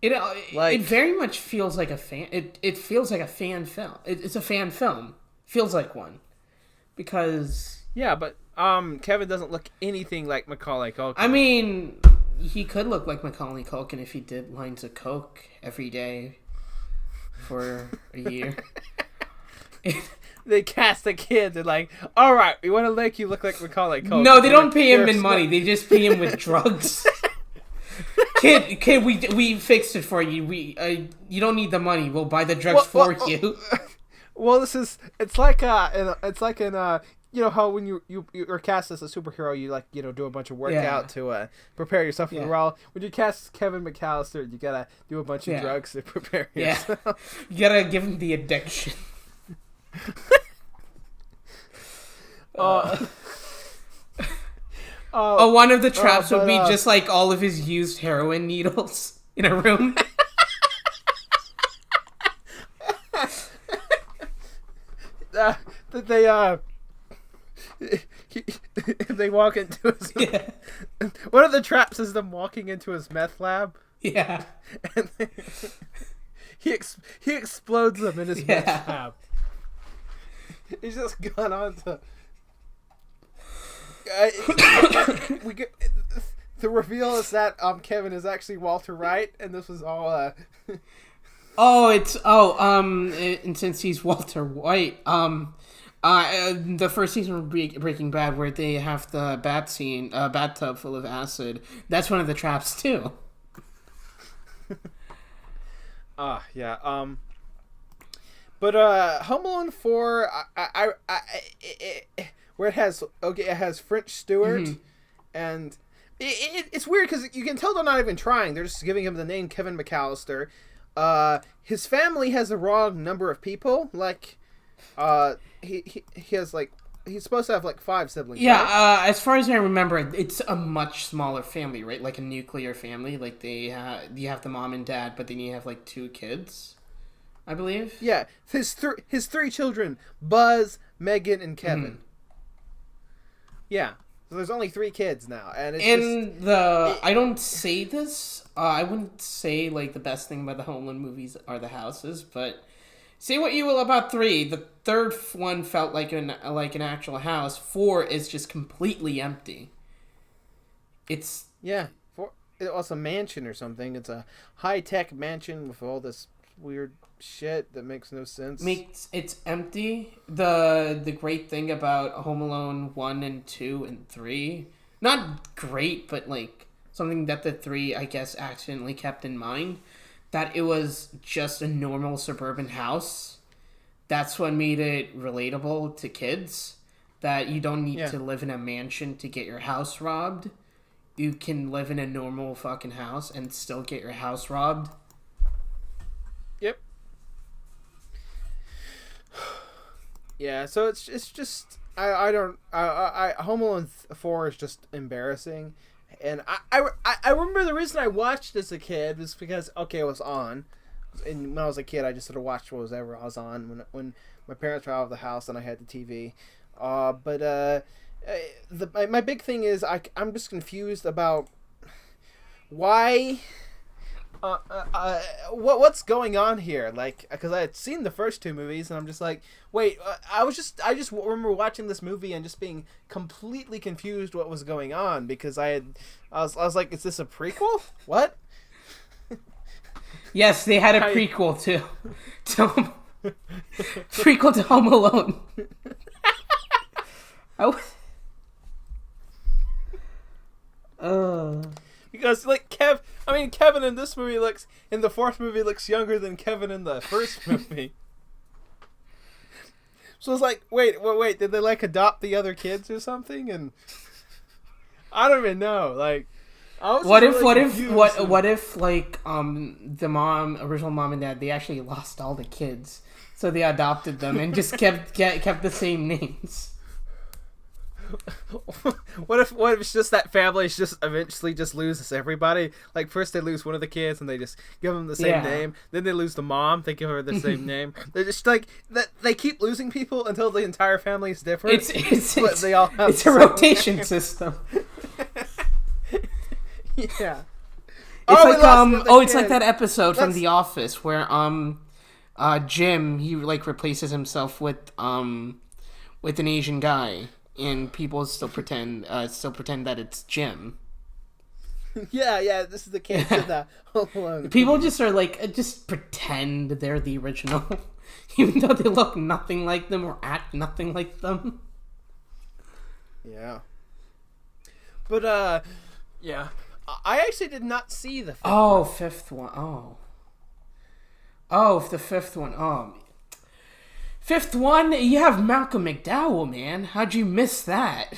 it very much feels like a fan. It feels like a fan film. It's a fan film. Feels like one, because but Kevin doesn't look anything like Macaulay Culkin. I mean, he could look like Macaulay Culkin if he did lines of coke every day for a year. They cast a kid. They're like, all right, we want to make you look like Macaulay Culkin. No, they don't pay him in money. They just pay him with drugs. Kid, we fixed it for you. You don't need the money. We'll buy the drugs for you. Well, it's like in how when you're cast as a superhero, you do a bunch of workout to prepare yourself for the role. When you cast Kevin McAllister, you gotta do a bunch of drugs to prepare yourself. You gotta give him the addiction. One of the traps would be just like all of his used heroin needles in a room. if they walk into his... Yeah. One of the traps is them walking into his meth lab. Yeah. And he explodes them in his meth lab. He's just gone on to... we get... The reveal is that Kevin is actually Walter Wright, and this was all... And since he's Walter White, the first season of Breaking Bad, where they have the bathtub full of acid, that's one of the traps too. Yeah. But Home Alone 4, where it has French Stewart, and it's weird because you can tell they're not even trying. They're just giving him the name Kevin McAllister. His family has the wrong number of people. Like, he has like, he's supposed to have like 5 siblings. Yeah, right? as far as I remember, it's a much smaller family, right? Like a nuclear family. Like you have the mom and dad, but then you have like 2 kids, I believe. Yeah, his 3 children: Buzz, Megan, and Kevin. Yeah. So there's only 3 kids now, and it's I don't say this. I wouldn't say like the best thing about the Home Alone movies are the houses, but say what you will about 3. The third one felt like an actual house. 4 is just completely empty. It's 4. It was a mansion or something. It's a high-tech mansion with all this weird shit that makes no sense. It's empty. The great thing about Home Alone 1 and 2 and 3, not great, but like something that the 3 I guess accidentally kept in mind, that it was just a normal suburban house. That's what made it relatable to kids, that you don't need to live in a mansion to get your house robbed. You can live in a normal fucking house and still get your house robbed. Yep. Yeah, so it's just Home Alone 4 is just embarrassing, and I remember the reason I watched as a kid was because it was on, and when I was a kid I just sort of watched whatever I was on when my parents were out of the house and I had the TV, my big thing is I'm just confused about why. What's going on here? Like, because I had seen the first 2 movies, and I'm just like, wait, I just remember watching this movie and just being completely confused what was going on, because I was like, is this a prequel? What? Yes, they had a prequel to prequel to Home Alone. Because like Kevin in this movie in the 4th movie looks younger than Kevin in the first movie. So it's like, wait, did they like adopt the other kids or something? And I don't even know. Like, what if like the original mom and dad, they actually lost all the kids, so they adopted them and just kept the same names. What if it's just that family just eventually just loses everybody? Like, first they lose one of the kids and they just give them the same name. Then they lose the mom, they give her the same name. They're just like that. They keep losing people until the entire family is different. They all have it's a rotation system. Yeah. It's like that episode from The Office where Jim, he like replaces himself with an Asian guy. And people still pretend that it's Jim. Yeah, this is the kids in the Home Alone. People just are like, just pretend they're the original, even though they look nothing like them or act nothing like them. Yeah. But yeah, I actually did not see the 5th one. Oh, 5th one. Oh, the 5th one. Oh. 5th one, you have Malcolm McDowell, man. How'd you miss that?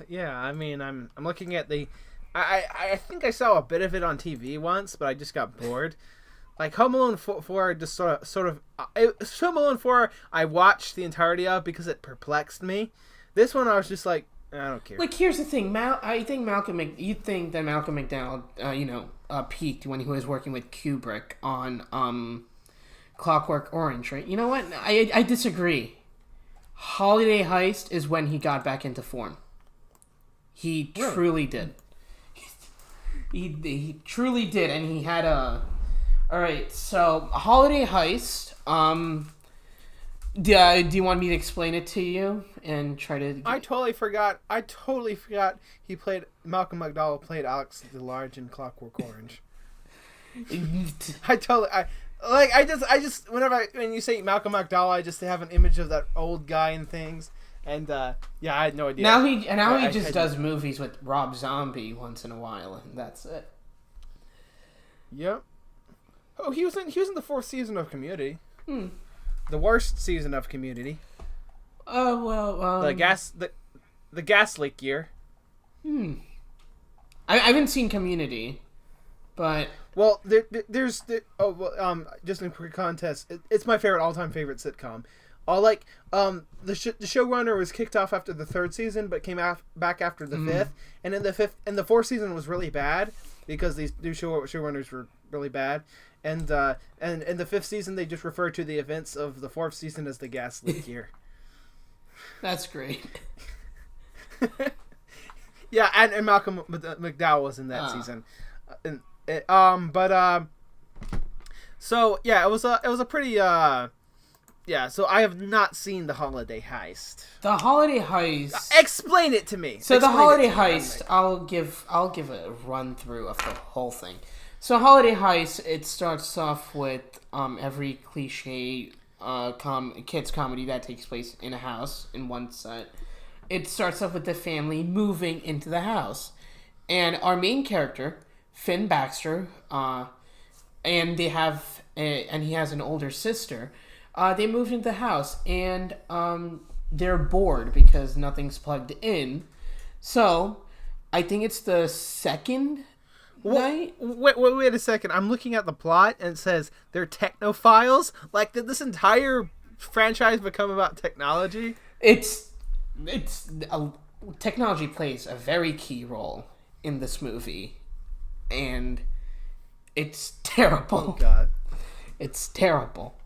Yeah, I mean, I'm looking at the... I think I saw a bit of it on TV once, but I just got bored. Like, Home Alone 4 just sort of Home Alone 4, I watched the entirety of because it perplexed me. This one, I was just like, I don't care. Like, here's the thing. I think you think that Malcolm McDowell, peaked when he was working with Kubrick on, Clockwork Orange, right? You know what? I disagree. Holiday Heist is when he got back into form. He truly did. He truly did, and he had a... Alright, so, Holiday Heist, do you want me to explain it to you and try to... I totally forgot he played... Malcolm McDowell played Alex DeLarge in Clockwork Orange. When you say Malcolm McDowell, I just have an image of that old guy and things. And, I had no idea. Now he just does movies with Rob Zombie once in a while, and that's it. Yep. Oh, he was in the 4th season of Community. The worst season of Community. Oh, well, the gas leak year. I haven't seen Community, but... Well, just in quick contest, it's my all-time favorite sitcom. The showrunner was kicked off after the 3rd season, but came back after the 5th, and in the 4th season was really bad because these new showrunners were really bad, and in the 5th season they just refer to the events of the 4th season as the gas leak year. That's great. Yeah, and Malcolm McDowell was in that season, so yeah, it was a pretty so I have not seen the Holiday Heist. The Holiday Heist. Explain it to me. So the Holiday Heist, I'll give a run through of the whole thing. So Holiday Heist, it starts off with every cliche kids comedy that takes place in a house in one set. It starts off with the family moving into the house, and our main character, Finn Baxter, and he has an older sister. They moved into the house, and they're bored because nothing's plugged in. So, I think it's the second night. Wait a second. I'm looking at the plot, and it says they're technophiles. Like, did this entire franchise become about technology? Technology plays a very key role in this movie, and it's terrible. Oh, God. It's terrible.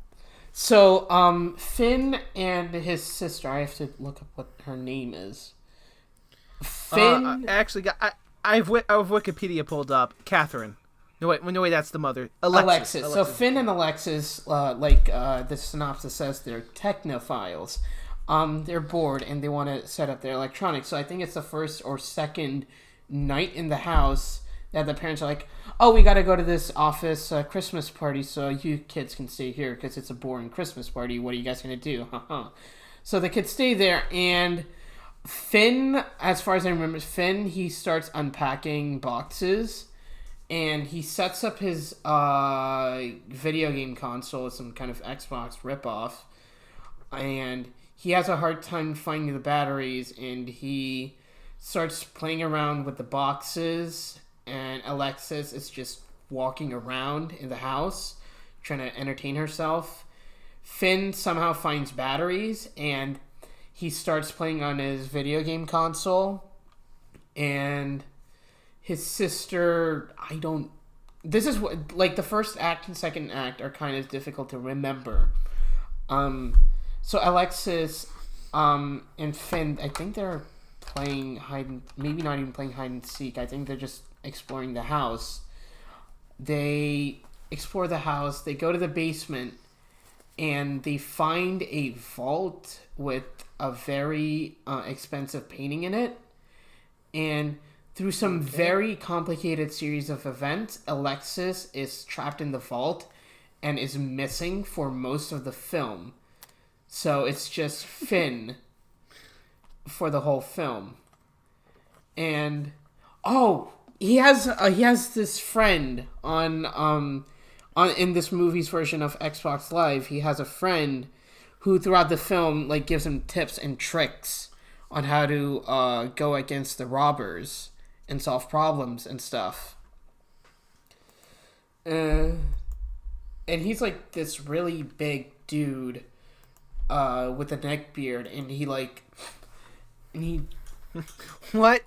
So, Finn and his sister, I have to look up what her name is. Finn... I have Wikipedia pulled up. Catherine. No, wait, that's the mother. Alexis. So, Finn and Alexis, the synopsis says, they're technophiles. They're bored, and they want to set up their electronics. So, I think it's the first or second night in the house that the parents are like, oh, we got to go to this office Christmas party so you kids can stay here because it's a boring Christmas party. What are you guys going to do? So the kids stay there, and Finn, as far as I remember, he starts unpacking boxes, and he sets up his video game console, some kind of Xbox ripoff, and he has a hard time finding the batteries, and he starts playing around with the boxes, and Alexis is just walking around in the house trying to entertain herself. Finn somehow finds batteries, and he starts playing on his video game console. And his sister, this is what, like, the first act and second act are kind of difficult to remember. So Alexis and Finn, I think they're playing maybe not even playing hide and seek. I think they're just exploring the house. They explore the house. They go to the basement, and they find a vault with a very expensive painting in it. And through some very complicated series of events, Alexis is trapped in the vault and is missing for most of the film. So it's just Finn for the whole film. And he has this friend on in this movie's version of Xbox Live. He has a friend who throughout the film gives him tips and tricks on how to go against the robbers and solve problems and stuff. And he's this really big dude with a neck beard, and he what?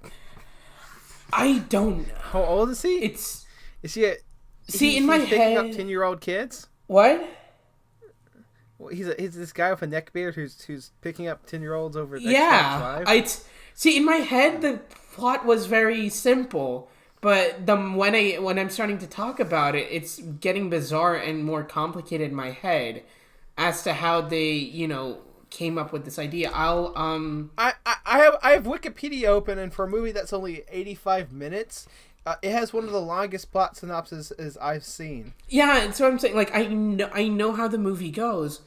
I don't know. How old is he? Is he in my head picking up 10-year-old kids? What? He's this guy with a neck beard who's picking up 10-year-olds over Xbox Yeah, Live. see in my head the plot was very simple, but when I'm starting to talk about it, it's getting bizarre and more complicated in my head as to how they came up with this idea. I have Wikipedia open, and for a movie that's only 85 minutes, it has one of the longest plot synopses as I've seen. Yeah, and so I'm saying, like, I know how the movie goes,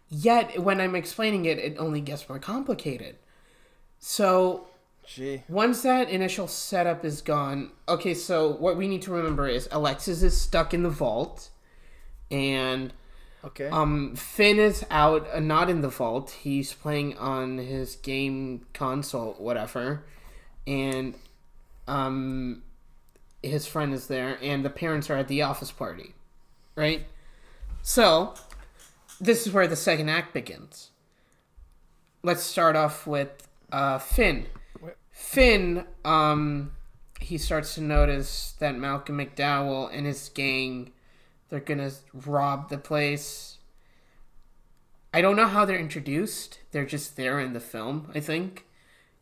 yet when I'm explaining it, it only gets more complicated. So, once that initial setup is gone, okay, so what we need to remember is Alexis is stuck in the vault, and okay, Finn is out, not in the vault. He's playing on his game console, whatever, and his friend is there, and the parents are at the office party, right? So, this is where the second act begins. Let's start off with Finn. Finn, he starts to notice that Malcolm McDowell and his gang, they're gonna rob the place. I don't know how they're introduced. They're just there in the film, I think.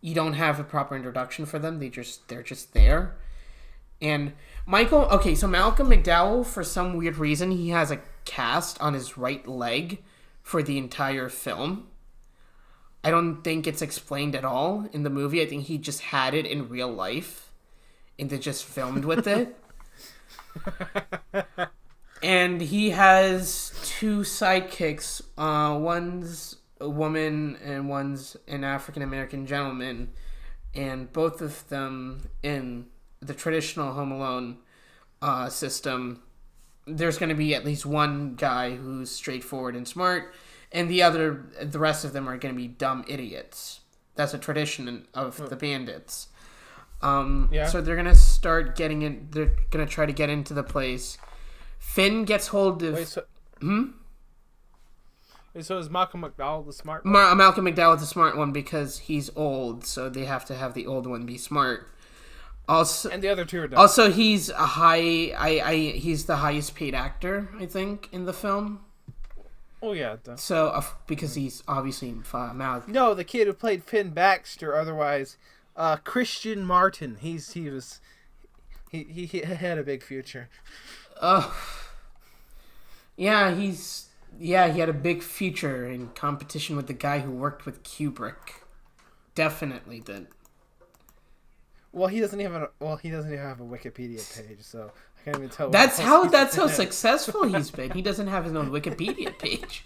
You don't have a proper introduction for them. They're just there. And Malcolm McDowell, for some weird reason, he has a cast on his right leg for the entire film. I don't think it's explained at all in the movie. I think he just had it in real life and they just filmed with it. And he has two sidekicks. One's a woman and one's an African-American gentleman. And both of them, in the traditional Home Alone system, there's going to be at least one guy who's straightforward and smart, and the rest of them are going to be dumb idiots. That's a tradition of the bandits. So they're going to start getting in. They're going to try to get into the place. Finn gets hold of... So is Malcolm McDowell the smart one? Malcolm McDowell's the smart one because he's old, so they have to have the old one be smart. Also, and the other two are dumb. Also, he's he's the highest paid actor, I think, in the film. Oh yeah, duh. So because he's obviously Malcolm. No, the kid who played Finn Baxter, otherwise Christian Martin. He had a big future. Yeah, he had a big future in competition with the guy who worked with Kubrick. Definitely did. Well, he doesn't even have a Wikipedia page, so I can't even tell. That's how successful he's been. He doesn't have his own Wikipedia page.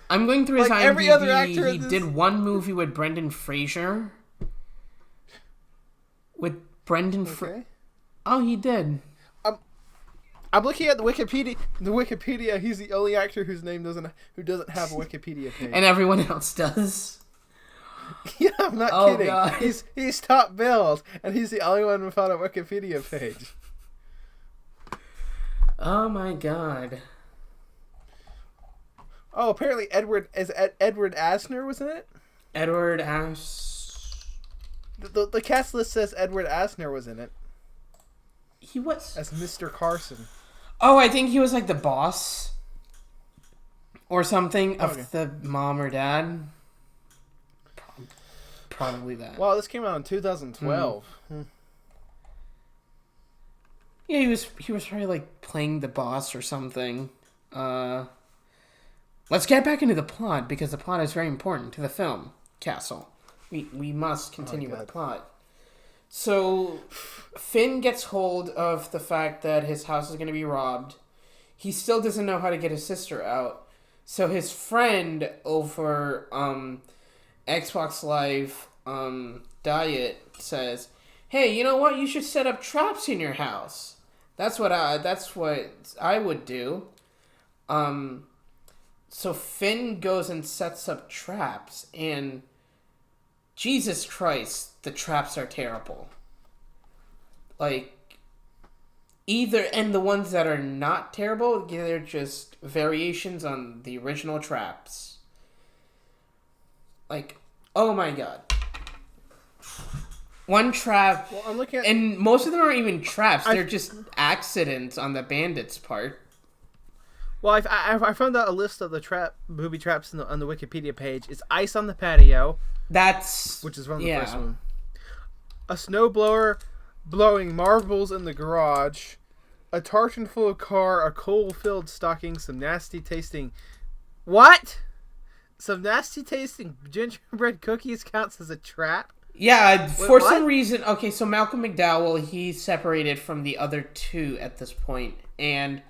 I'm going through his IMDb. Every other actor he did one movie with Brendan Fraser. With Brendan Fraser. Oh, he did. I'm looking at the Wikipedia. The Wikipedia, he's the only actor who doesn't have a Wikipedia page, and everyone else does. Yeah, I'm not kidding. God. He's top billed, and he's the only one without a Wikipedia page. Oh my god. Oh, apparently Edward Asner was in it. Edward As. The cast list says Edward Asner was in it. He was as Mr. Carson. Oh, I think he was like the boss or something of the mom or dad. Probably that. Wow, this came out in 2012. Yeah, he was probably like playing the boss or something. Let's get back into the plot because the plot is very important to the film Castle. We must continue with the plot. So, Finn gets hold of the fact that his house is going to be robbed. He still doesn't know how to get his sister out. So his friend over Xbox Live Diet says, "Hey, you know what? You should set up traps in your house." That's what I would do. So Finn goes and sets up traps, and Jesus Christ, the traps are terrible. Like, and the ones that are not terrible, they're just variations on the original traps. Like, oh my god. One trap, well, I'm looking at... and most of them aren't even traps, they're just accidents on the bandits' part. Well, I found out a list of the booby traps on the Wikipedia page. It's ice on the patio. Which is one of the first one. A snowblower blowing marbles in the garage. A tartan full of car, a coal-filled stocking, some nasty-tasting... What? Some nasty-tasting gingerbread cookies counts as a trap? Yeah, for some reason... Okay, so Malcolm McDowell, he's separated from the other two at this point. And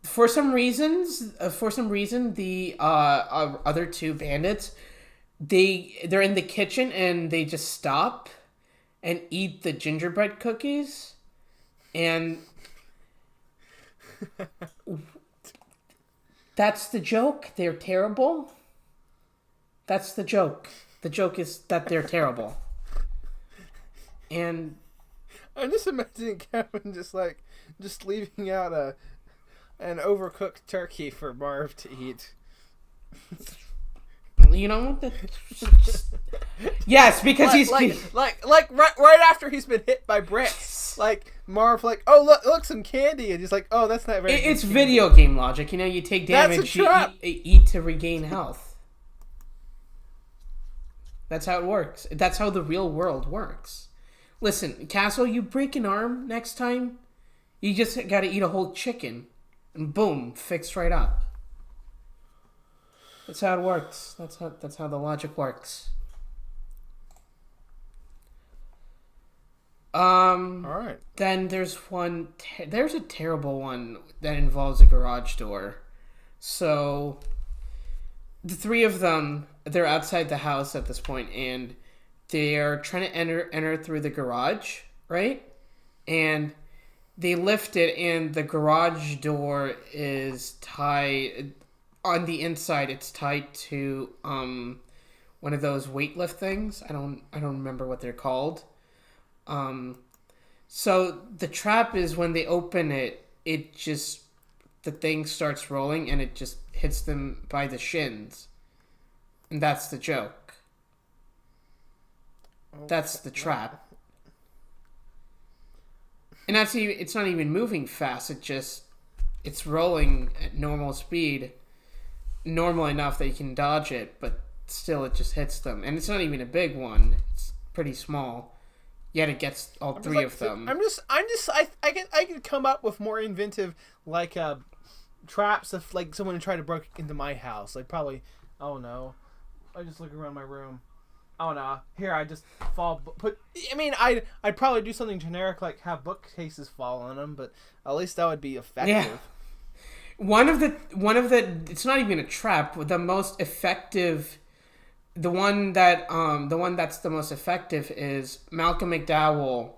for some reason, the other two bandits, they're in the kitchen and they just stop and eat the gingerbread cookies. And... That's the joke. They're terrible. That's the joke. The joke is that they're terrible. And I'm just imagining Kevin just leaving out an overcooked turkey for Marv to eat. You know what? Yes, because he's right after he's been hit by bricks. Like Marv, oh look, some candy, and he's like, oh, that's not very. It's video game logic, you know. You take damage, you eat to regain health. That's how it works. That's how the real world works. Listen, Castle, you break an arm next time, you just got to eat a whole chicken, and boom, fixed right up. That's how it works. That's how the logic works. All right. Then there's there's a terrible one that involves a garage door. So the three of them, they're outside the house at this point, and they're trying to enter through the garage, right? And they lift it, and the garage door is tied on the inside. It's tied to one of those weightlift things. I don't remember what they're called. So the trap is when they open it, the thing starts rolling and it just hits them by the shins. And that's the joke. That's the trap. And it's not even moving fast. It's rolling at normal speed, normal enough that you can dodge it, but still it just hits them. And it's not even a big one. It's pretty small. Yet it gets all three of them. I can come up with more inventive traps if someone tried to break into my house. Probably, oh no, I just look around my room. Oh no, here I just I'd probably do something generic like have bookcases fall on them, but at least that would be effective. Yeah. One of the it's not even a trap. The most effective. The one that's the most effective is Malcolm McDowell,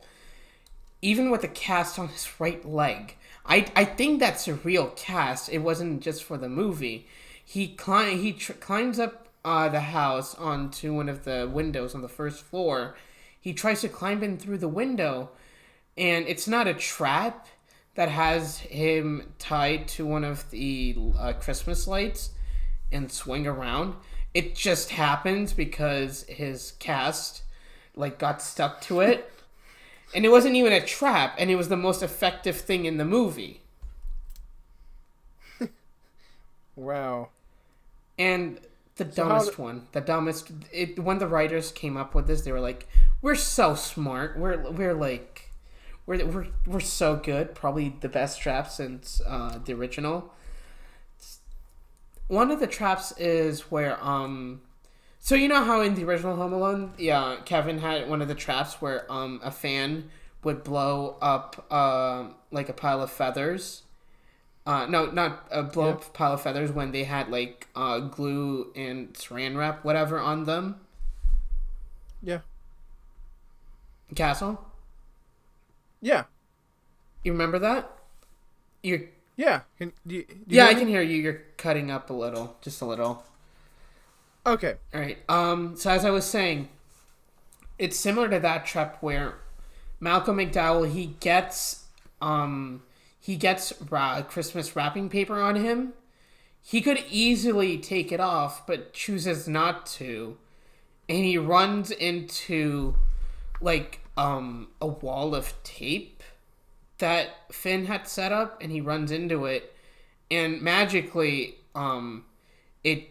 even with a cast on his right leg. I think that's a real cast. It wasn't just for the movie. He climbs up the house onto one of the windows on the first floor. He tries to climb in through the window, and it's not a trap that has him tied to one of the Christmas lights and swing around. It just happens because his cast got stuck to it. And it wasn't even a trap, and it was the most effective thing in the movie. Wow. And the dumbest one, when the writers came up with this, they were like, "We're so smart. We're so good. Probably the best trap since the original." One of the traps is where, so you know how in the original Home Alone, Kevin had one of the traps where, a fan would blow up, a pile of feathers. No, not blow up a pile of feathers when they had, glue and saran wrap, whatever, on them. Yeah. Castle? Yeah. You remember that? Yeah. Do you I can hear you. You're cutting up a little. Just a little. Okay. All right. So as I was saying, it's similar to that trap where Malcolm McDowell, he gets Christmas wrapping paper on him. He could easily take it off, but chooses not to. And he runs into, a wall of tape that Finn had set up, and he runs into it, and magically, it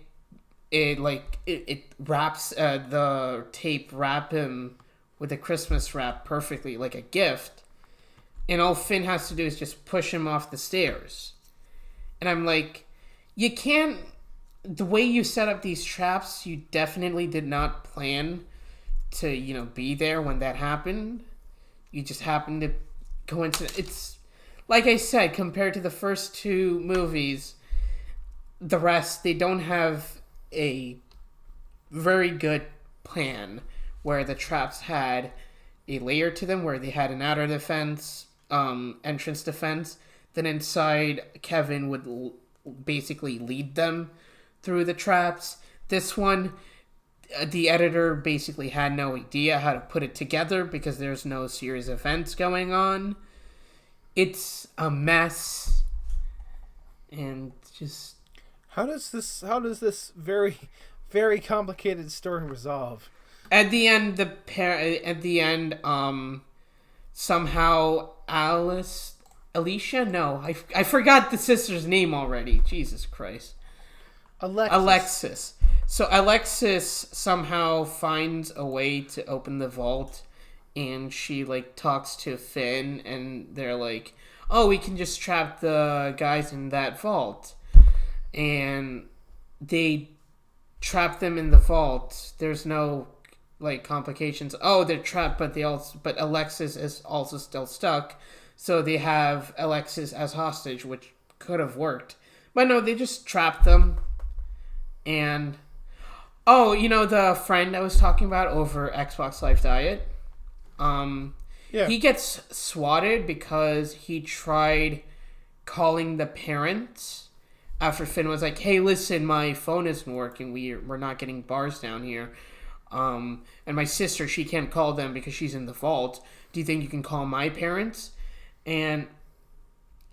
it wraps the tape wrap him with a Christmas wrap perfectly, like a gift. And all Finn has to do is just push him off the stairs. And I'm like, you can't. The way you set up these traps, you definitely did not plan to, be there when that happened. You just happened to coincidence. It's like I said, compared to the first two movies, the rest, they don't have a very good plan where the traps had a layer to them, where they had an outer defense, entrance defense. Then inside, Kevin would basically lead them through the traps. This one, the editor basically had no idea how to put it together because there's no series of events going on. It's a mess. And just... How does this very, very complicated story resolve? At the end, somehow Alicia? No, I forgot the sister's name already. Jesus Christ. Alexis. So Alexis somehow finds a way to open the vault, and she talks to Finn, and they're like, "Oh, we can just trap the guys in that vault," and they trap them in the vault. There's no complications. Oh, they're trapped, but Alexis is also still stuck. So they have Alexis as hostage, which could have worked. But no, they just trapped them. And the friend I was talking about over Xbox Live Diet? Yeah. He gets swatted because he tried calling the parents after Finn was like, "Hey, listen, my phone isn't working. We're not getting bars down here. And my sister, she can't call them because she's in the vault. Do you think you can call my parents?" And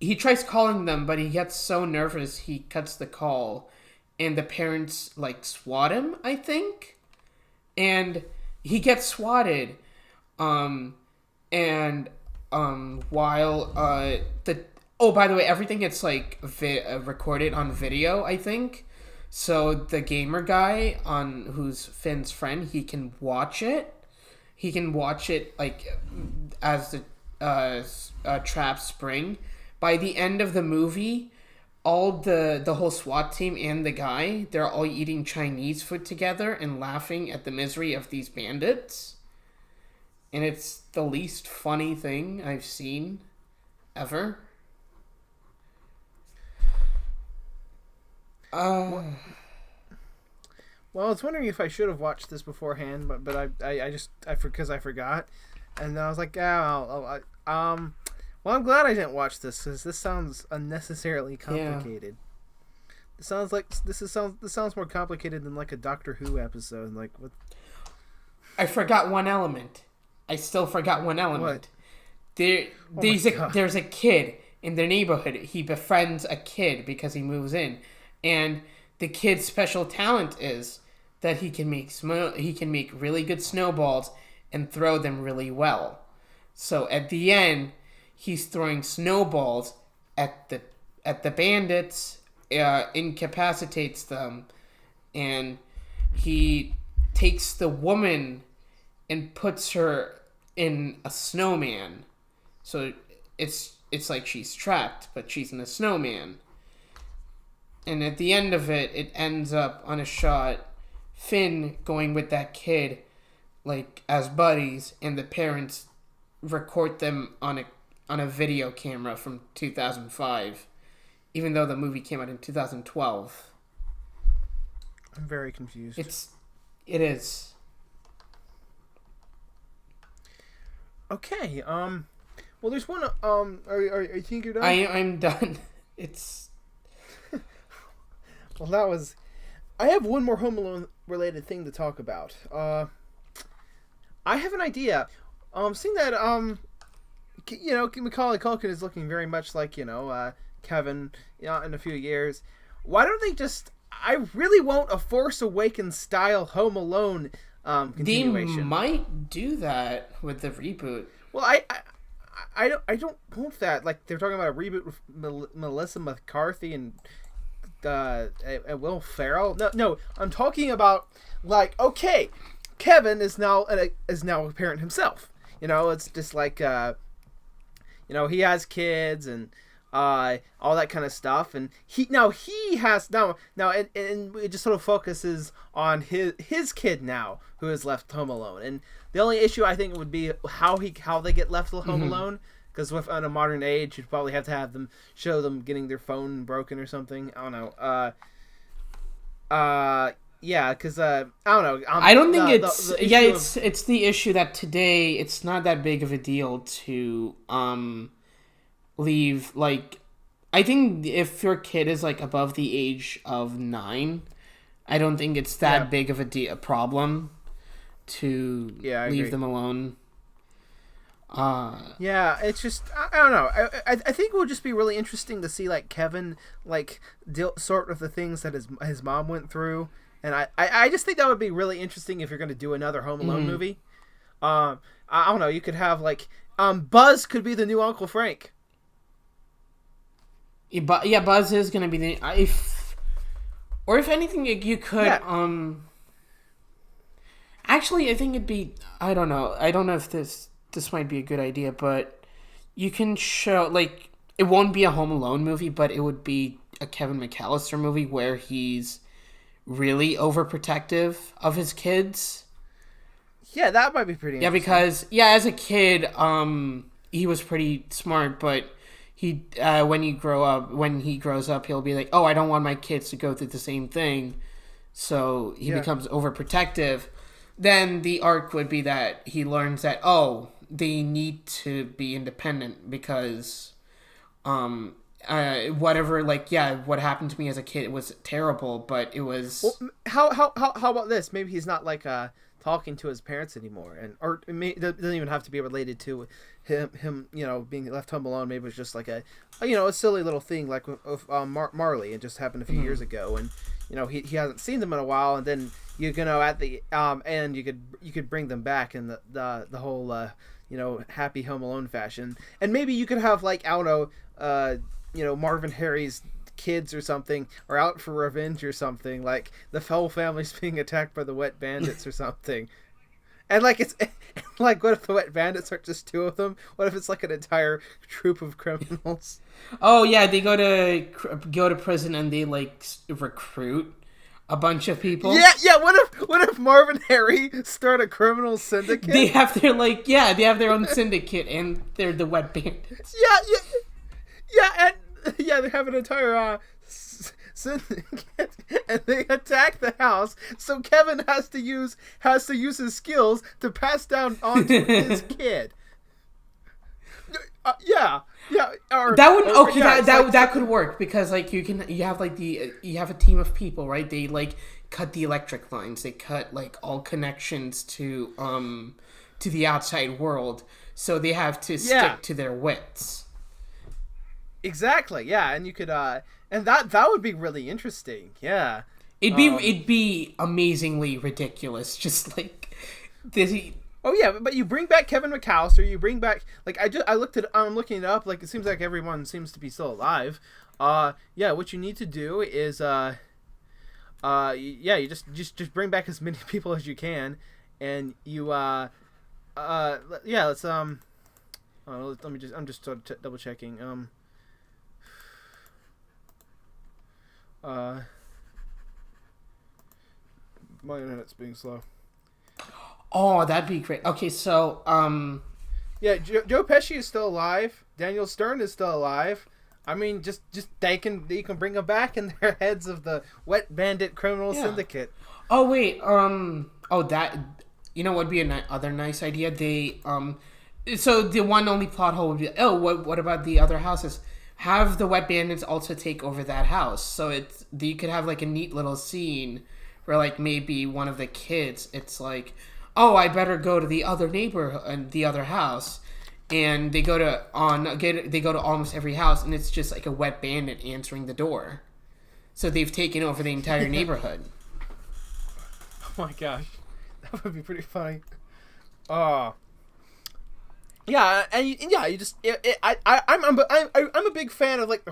he tries calling them, but he gets so nervous he cuts the call. And the parents, swat him, I think. And he gets swatted. While by the way, everything gets, recorded on video, I think. So the gamer guy who's Finn's friend, he can watch it. He can watch it as the traps spring. By the end of the movie, all the whole SWAT team and the guy, they're all eating Chinese food together and laughing at the misery of these bandits. And it's the least funny thing I've seen ever. Well, I was wondering if I should have watched this beforehand, but because I forgot, and then I was like, well, I'm glad I didn't watch this because this sounds unnecessarily complicated. Yeah. This sounds more complicated than a Doctor Who episode. What? I forgot one element. I still forgot one element. What? There's a kid in their neighborhood. He befriends a kid because he moves in. And the kid's special talent is that he can make really good snowballs and throw them really well. So at the end, he's throwing snowballs at the bandits, incapacitates them, and he takes the woman and puts her in a snowman. So it's like she's trapped, but she's in a snowman. And at the end of it, it ends up on a shot, Finn going with that kid, as buddies, and the parents record them on a video camera from 2005, even though the movie came out in 2012. I'm very confused. It is. Okay. Well, there's one. Are you think you're done? I'm done. It's. Well, that was. I have one more Home Alone related thing to talk about. I have an idea. Seeing that Macaulay Culkin is looking very much like Kevin, in a few years. Why don't they just? I really want a Force Awakens style Home Alone continuation. They might do that with the reboot. Well, I don't want that. Like they're talking about a reboot with Melissa McCarthy and Will Ferrell. No, I'm talking about like okay, Kevin is now a parent himself. It's just like he has kids and all that kind of stuff, and he has and it just sort of focuses on his kid now who is left home alone. And the only issue I think would be how they get left home alone, because in a modern age you'd probably have to have them show them getting their phone broken or something. I don't know. Yeah, because I don't know. I don't think it's the issue that today it's not that big of a deal to leave. Like, I think if your kid is like above the age of 9, I don't think it's that big of a problem to leave them alone. It's just I don't know. I think it would just be really interesting to see like Kevin like sort of the things that his mom went through, and I just think that would be really interesting if you're going to do another Home Alone movie. I don't know. You could have like Buzz could be the new Uncle Frank. Yeah, Buzz is going to be the if anything you could actually I think it'd be I don't know if this might be a good idea, but you can show, like, it won't be a Home Alone movie, but it would be a Kevin McAllister movie where he's really overprotective of his kids. Yeah, that might be pretty interesting. Yeah, because, as a kid, he was pretty smart, but he, when he grows up, he'll be like, oh, I don't want my kids to go through the same thing, so he becomes overprotective. Then the arc would be that he learns that, they need to be independent because whatever, like, what happened to me as a kid was terrible, but it was... Well, how about this? Maybe he's not, like, talking to his parents anymore, it doesn't even have to be related to him being left home alone. Maybe it was just like a silly little thing, like with Marley. It just happened a few years ago, and, he hasn't seen them in a while, and then, at the end, you could bring them back in the whole... happy Home Alone fashion. And maybe you could have, like, I don't know, Marvin Harry's kids or something are out for revenge or something. Like, the whole family's being attacked by the Wet Bandits or something. And, like, it's... Like, what if the Wet Bandits are just 2 of them? What if it's, like, an entire troop of criminals? Oh, yeah, they go to prison and they, like, recruit a bunch of people. Yeah. What if Marvin Harry start a criminal syndicate? They have their own syndicate, and they're the Wet Bandits. They have an entire syndicate, and they attack the house. So Kevin has to use his skills to pass down onto his kid. That could work because like you have a team of people, right? They like cut the electric lines, they cut like all connections to the outside world, so they have to stick to their wits. Exactly, yeah, and you could and that would be really interesting, yeah. It'd be amazingly ridiculous, just like this. Oh yeah, but you bring back Kevin McAllister. You bring back I'm looking it up. Like it seems like everyone seems to be still alive. What you need to do is you just bring back as many people as you can, and you let's let me just I'm just sort of double checking. My internet's being slow. Oh, that'd be great. Okay, so, Joe Pesci is still alive. Daniel Stern is still alive. I mean, just they can bring them back in their heads of the Wet Bandit criminal syndicate. Oh, wait, that, would be another nice idea? They, so the one only plot hole would be, what about the other houses? Have the Wet Bandits also take over that house. So you could have, like, a neat little scene where, like, maybe one of the kids, it's like... oh, I better go to the other neighborhood, the other house, and they go to almost every house, and it's just like a Wet Bandit answering the door. So they've taken over the entire neighborhood. Oh my gosh, that would be pretty funny. Oh, Yeah, you just I'm a big fan of like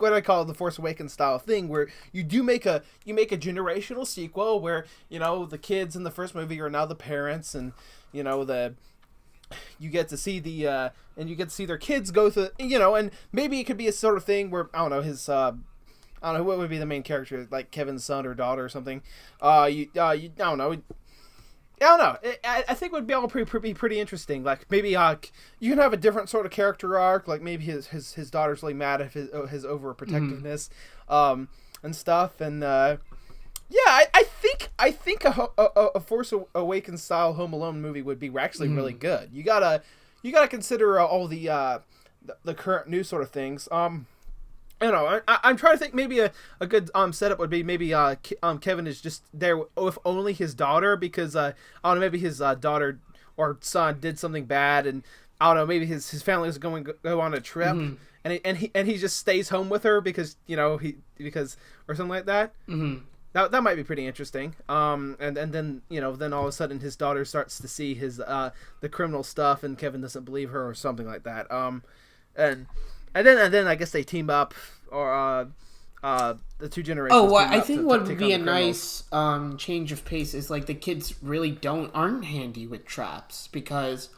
what I call the Force Awakens style thing, where you make a generational sequel where the kids in the first movie are now the parents, and you get to see their kids go through, and maybe it could be a sort of thing where I don't know what would be the main character, like Kevin's son or daughter or something. I don't know. I don't know. I think it would be all pretty interesting. Like maybe you can have a different sort of character arc. Like maybe his daughter's really mad at his overprotectiveness, and stuff. And I think a Force Awakens style Home Alone movie would be actually really good. You gotta consider all the current news sort of things. I'm trying to think. Maybe a good setup would be maybe Kevin is just there with only his daughter, because I don't know, maybe his daughter or son did something bad, and I don't know, maybe his family is going to go on a trip, and he just stays home with her because or something like that. That might be pretty interesting. And then then all of a sudden his daughter starts to see his the criminal stuff, and Kevin doesn't believe her or something like that. And then I guess they team up, or the two generations. Oh, what I think would be a nice change of pace is like the kids really aren't handy with traps, because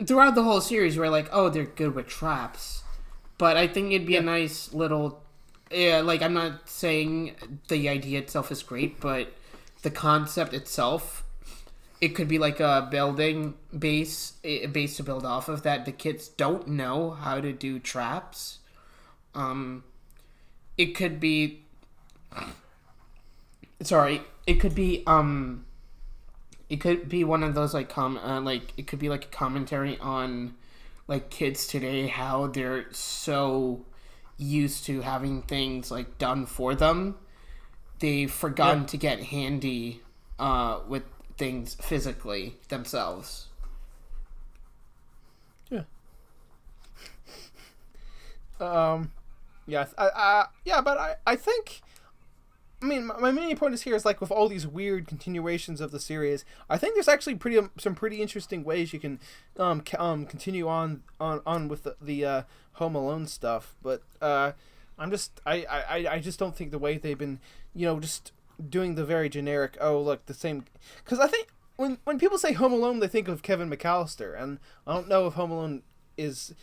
throughout the whole series we're like, oh, they're good with traps, but I think it'd be a nice little, like, I'm not saying the idea itself is great, but the concept itself. It could be like a base to build off of that. The kids don't know how to do traps. It could be. Sorry, it could be. It could be one of those like it could be like a commentary on like kids today, how they're so used to having things like done for them, they've forgotten to get handy with things physically themselves. Yeah. Yeah. But I think. I mean, my main point is here is like with all these weird continuations of the series, I think there's actually some pretty interesting ways you can continue on with the Home Alone stuff. But I just don't think the way they've been just doing the very generic, oh look, the same, because I think when people say Home Alone they think of Kevin McAllister, and I don't know if Home Alone is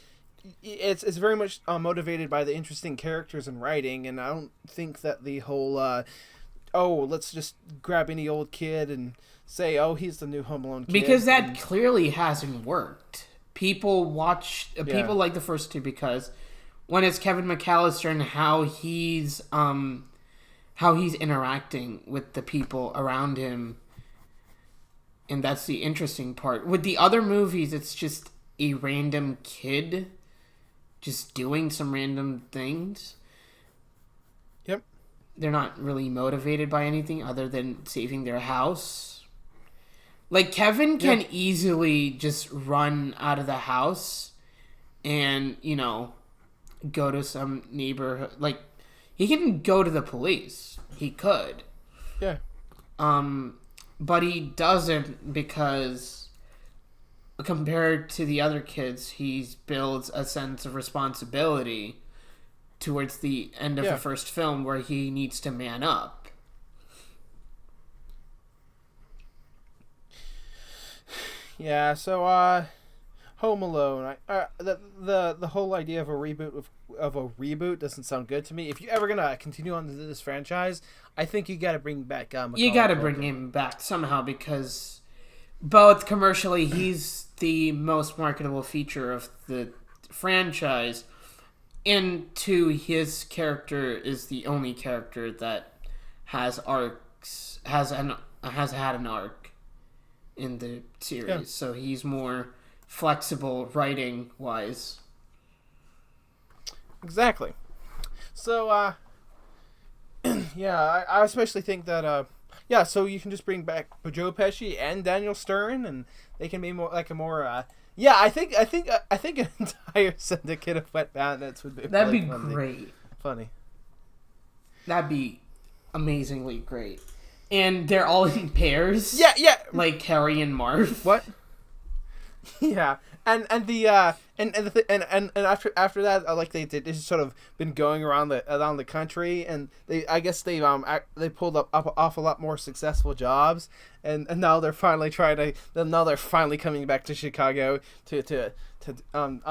it's very much motivated by the interesting characters and writing, and I don't think that the whole let's just grab any old kid and say, oh, he's the new Home Alone kid, because that clearly hasn't worked. People like the first two because when it's Kevin McAllister and how he's interacting with the people around him. And that's the interesting part. With the other movies, it's just a random kid just doing some random things. Yep. They're not really motivated by anything other than saving their house. Like, Kevin can easily just run out of the house and, go to some neighborhood. Like, he can go to the police. He could. Yeah. But he doesn't, because compared to the other kids, he builds a sense of responsibility towards the end of the first film where he needs to man up. Yeah, so Home Alone, the whole idea of a reboot doesn't sound good to me. If you're ever gonna continue on this franchise, I think you got to bring back. You got to bring him back somehow, because both commercially, he's the most marketable feature of the franchise, and two, his character is the only character that has arcs, has had an arc in the series, so he's more flexible writing wise. Exactly. So I especially think that so you can just bring back Joe Pesci and Daniel Stern, and they can be more like a more I think an entire syndicate of Wet Bandits would be that'd really be great. Funny. That'd be amazingly great. And they're all in pairs. Yeah. Like Harry and Marv. What? Yeah, and after that, like they just sort of been going around the country, and I guess they pulled up off a lot more successful jobs, and now they're finally coming back to Chicago to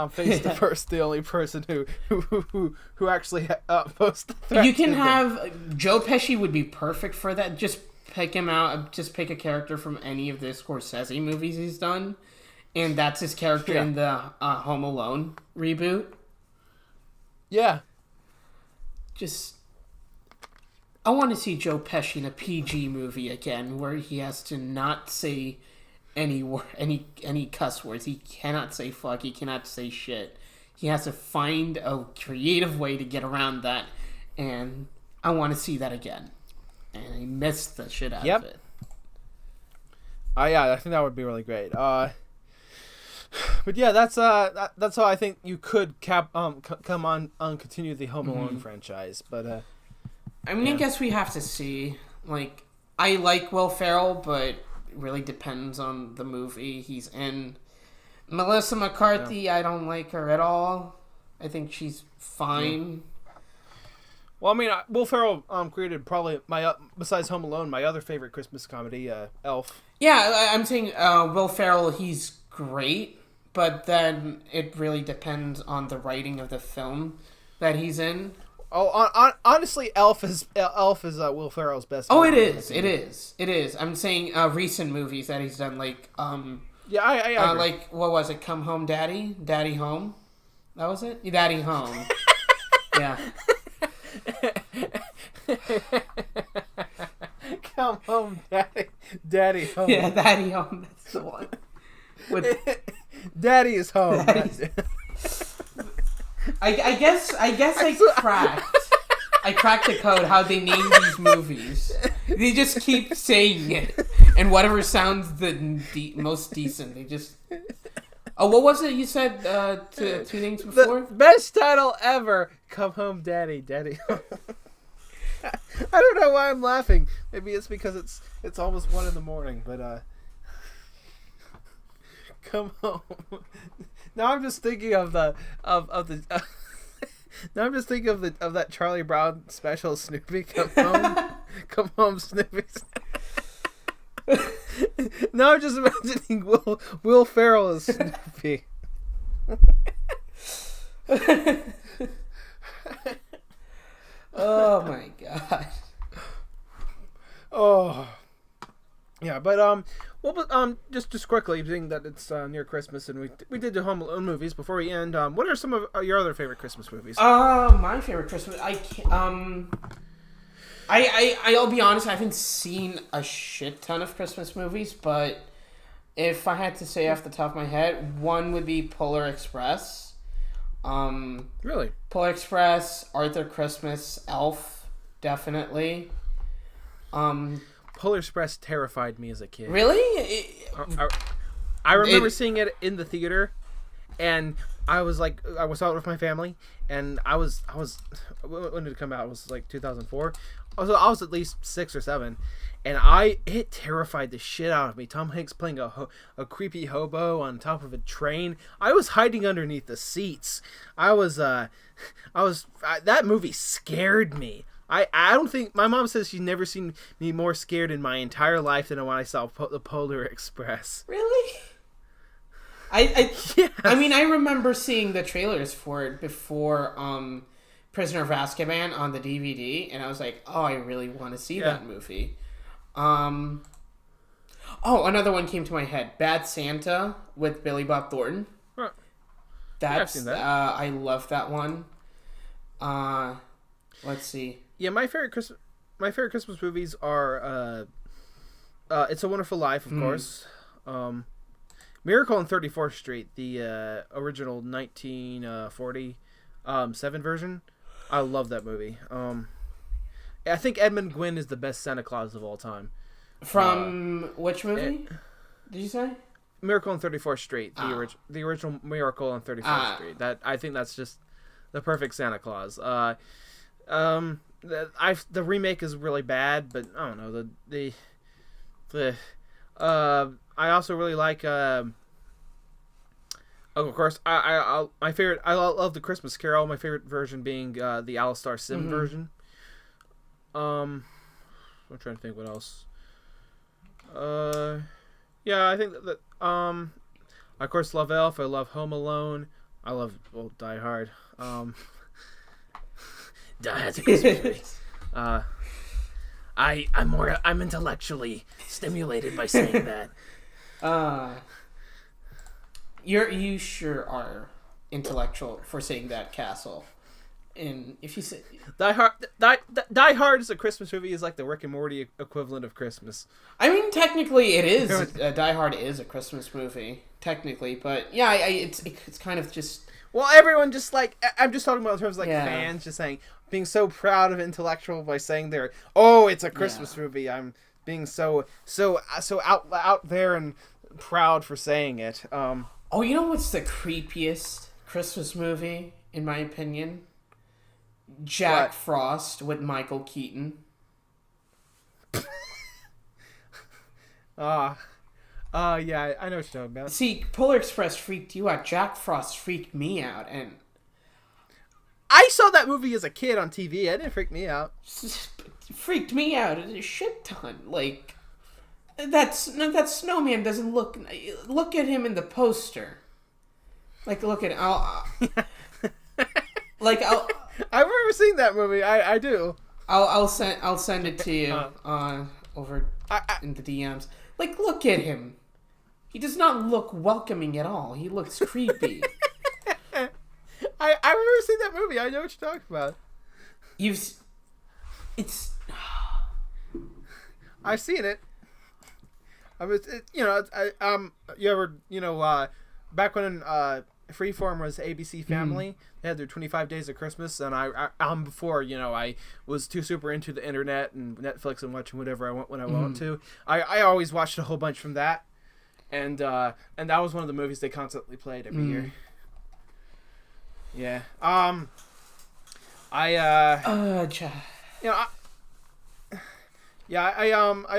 face the only person who actually posed the threat. You can have Joe Pesci would be perfect for that. Just pick him out. Just pick a character from any of the Scorsese movies he's done. And that's his character in the Home Alone reboot. Yeah. I want to see Joe Pesci in a PG movie again, where he has to not say any cuss words. He cannot say fuck. He cannot say shit. He has to find a creative way to get around that, and I want to see that again. And I missed the shit out of it. I think that would be really great. But yeah, that's how I think you could come on continue the Home Alone franchise. But I guess we have to see. Like, I like Will Ferrell, but it really depends on the movie he's in. Melissa McCarthy, I don't like her at all. I think she's fine. Well, Will Ferrell created probably besides Home Alone, my other favorite Christmas comedy, Elf. Yeah, I'm saying Will Ferrell, he's great. But then it really depends on the writing of the film that he's in. Oh, honestly, Elf is Will Ferrell's best. Oh, it is. I'm saying recent movies that he's done, like yeah, I agree. like what was it? Come Home, Daddy, Daddy Home. That was it. Daddy Home. Yeah. Come Home, Daddy, Daddy Home. Yeah, Daddy Home. That's the one. With Daddy is home. I guess I cracked the code how they name these movies. They just keep saying it, and whatever sounds the most decent, they just. Oh, what was it you said? Two things before. The best title ever. Come Home, Daddy, Daddy Home. I don't know why I'm laughing. Maybe it's because it's almost 1 a.m, but Come Home. Now I'm just thinking of the now I'm just thinking of that Charlie Brown special, Snoopy. Come Home, Come Home, Snoopy. Now I'm just imagining Will Ferrell as Snoopy. Oh my god. Oh. Yeah, but just quickly, being that it's near Christmas and we did the Home Alone movies. Before we end, what are some of your other favorite Christmas movies? My favorite Christmas, I'll be honest, I haven't seen a shit ton of Christmas movies, but if I had to say off the top of my head, one would be Polar Express. Really? Polar Express, Arthur Christmas, Elf, definitely. Polar Express terrified me as a kid. Really? I remember seeing it in the theater, and I was out with my family, and I was when did it come out? It was like 2004. I was at least 6 or 7, and it terrified the shit out of me. Tom Hanks playing a creepy hobo on top of a train. I was hiding underneath the seats. That movie scared me. I don't think my mom says she's never seen me more scared in my entire life than when I saw the Polar Express. Really? Yes. I remember seeing the trailers for it before Prisoner of Azkaban on the DVD, and I was like, oh, I really want to see that movie. Oh, another one came to my head. Bad Santa with Billy Bob Thornton. Huh. That's I've seen that. I love that one. Let's see. Yeah, my favorite Christmas movies are It's a Wonderful Life, of course. Miracle on 34th Street, the original 1947 version. I love that movie. I think Edmund Gwynn is the best Santa Claus of all time. From which movie? Did you say? Miracle on 34th Street, the original Miracle on 34th Street. I think that's just the perfect Santa Claus. The remake is really bad, but I don't know I also really like Oh, of course, my favorite. I love the Christmas Carol. My favorite version being the Alistar Sim version. I'm trying to think what else. Yeah, I think that I of course love Elf. I love Home Alone. I love Die Hard. Die Hard's a Christmas movie. I'm intellectually stimulated by saying that. You sure are intellectual for saying that, Castle. And if you say Die Hard is a Christmas movie, is like the Rick and Morty equivalent of Christmas. I mean, technically it is. Die Hard is a Christmas movie, technically, but yeah, it's kind of just. Well, everyone just like I'm just talking about in terms of fans just saying being so proud of intellectual by saying it's a Christmas movie. I'm being so out there and proud for saying it. Oh, you know what's the creepiest Christmas movie in my opinion? Jack Frost with Michael Keaton. Yeah, I know what you're talking about. See, Polar Express freaked you out. Jack Frost freaked me out, and I saw that movie as a kid on TV. It didn't freak me out. Freaked me out a shit ton. Like that snowman doesn't look. Look at him in the poster. Like look at I've never seen that movie. I do. I'll send it to you over in the DMs. Like, look at him. He does not look welcoming at all. He looks creepy. I've never seen that movie. I know what you're talking about. I've seen it. You ever back when Freeform was ABC Family, they had their 25 Days of Christmas, and before I was too super into the internet and Netflix and watching whatever I want when I want to. I always watched a whole bunch from that, and that was one of the movies they constantly played every year. Yeah. I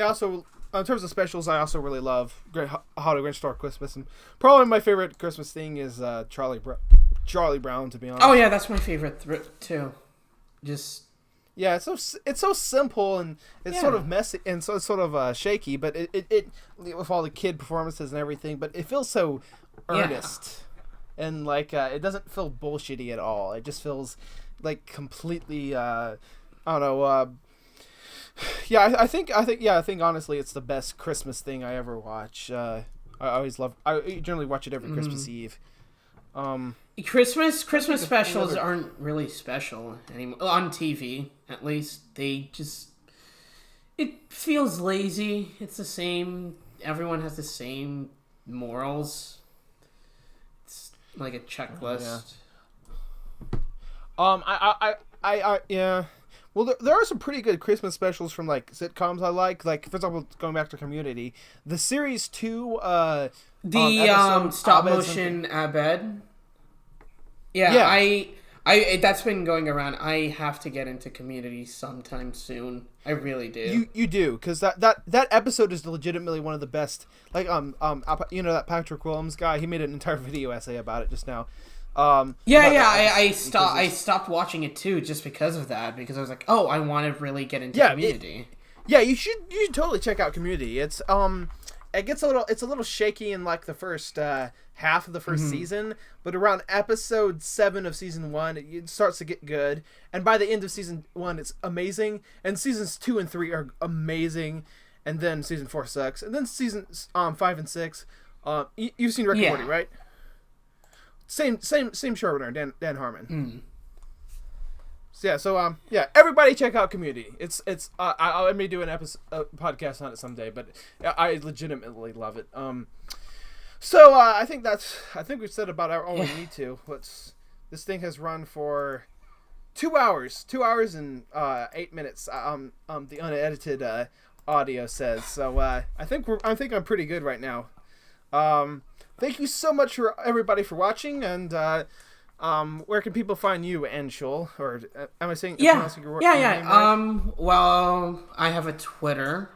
also, in terms of specials, I also really love How to Grinch Stole Christmas, and probably my favorite Christmas thing is Charlie Brown, to be honest. Oh yeah, that's my favorite too. Just it's so simple, and it's sort of messy, and so it's sort of shaky, but it with all the kid performances and everything, but it feels so earnest, and it doesn't feel bullshitty at all. It just feels like completely I don't know. I think honestly it's the best Christmas thing I ever watch. I generally watch it every Christmas Eve. Christmas specials aren't really special anymore on TV. At least it feels lazy. It's the same. Everyone has the same morals. It's like a checklist. Yeah. Well, there are some pretty good Christmas specials from sitcoms I like. Like, for example, going back to Community, the series 2 stop motion Abed. Yeah, I that's been going around. I have to get into Community sometime soon. I really do. You do, because that episode is legitimately one of the best. That Patrick Williams guy, he made an entire video essay about it just now. I stopped watching it too just because of that, because I was like, oh, I want to really get into Community. You should totally check out Community. It's it's a little shaky in the first half of the first season, but around episode 7 of season 1 it starts to get good, and by the end of season 1 it's amazing, and seasons 2 and 3 are amazing, and then season 4 sucks, and then seasons 5 and 6 you've seen Rick and Morty, right? Same showrunner, Dan Harmon. So everybody check out Community. I may do an podcast on it someday, but I legitimately love it. I think we've said about all we need to. This thing has run for 2 hours and 8 minutes. The unedited audio says so. I think I'm pretty good right now. Thank you so much for everybody for watching, and where can people find you, Anshul? Or am I saying? Your name right? Well, I have a Twitter.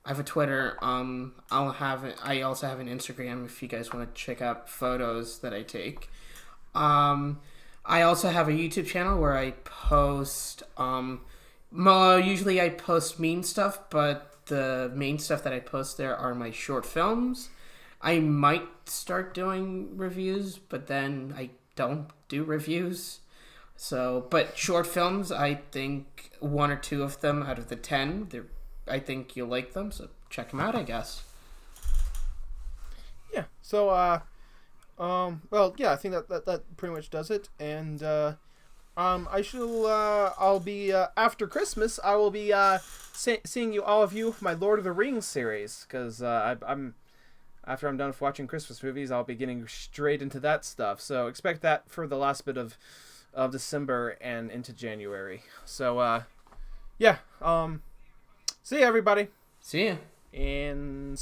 I have a Twitter. I also have an Instagram if you guys want to check out photos that I take. I also have a YouTube channel where I post. Usually I post meme stuff, but the main stuff that I post there are my short films. I might start doing reviews, but then I don't do reviews. So, but short films, I think one or two of them out of the 10, I think you'll like them. So check them out, I guess. Yeah. So, well, yeah, I think that pretty much does it. And I'll be after Christmas. I will be seeing all of you for my Lord of the Rings series because I'm after I'm done with watching Christmas movies, I'll be getting straight into that stuff. So expect that for the last bit of December and into January. So yeah. See ya, everybody. See ya. And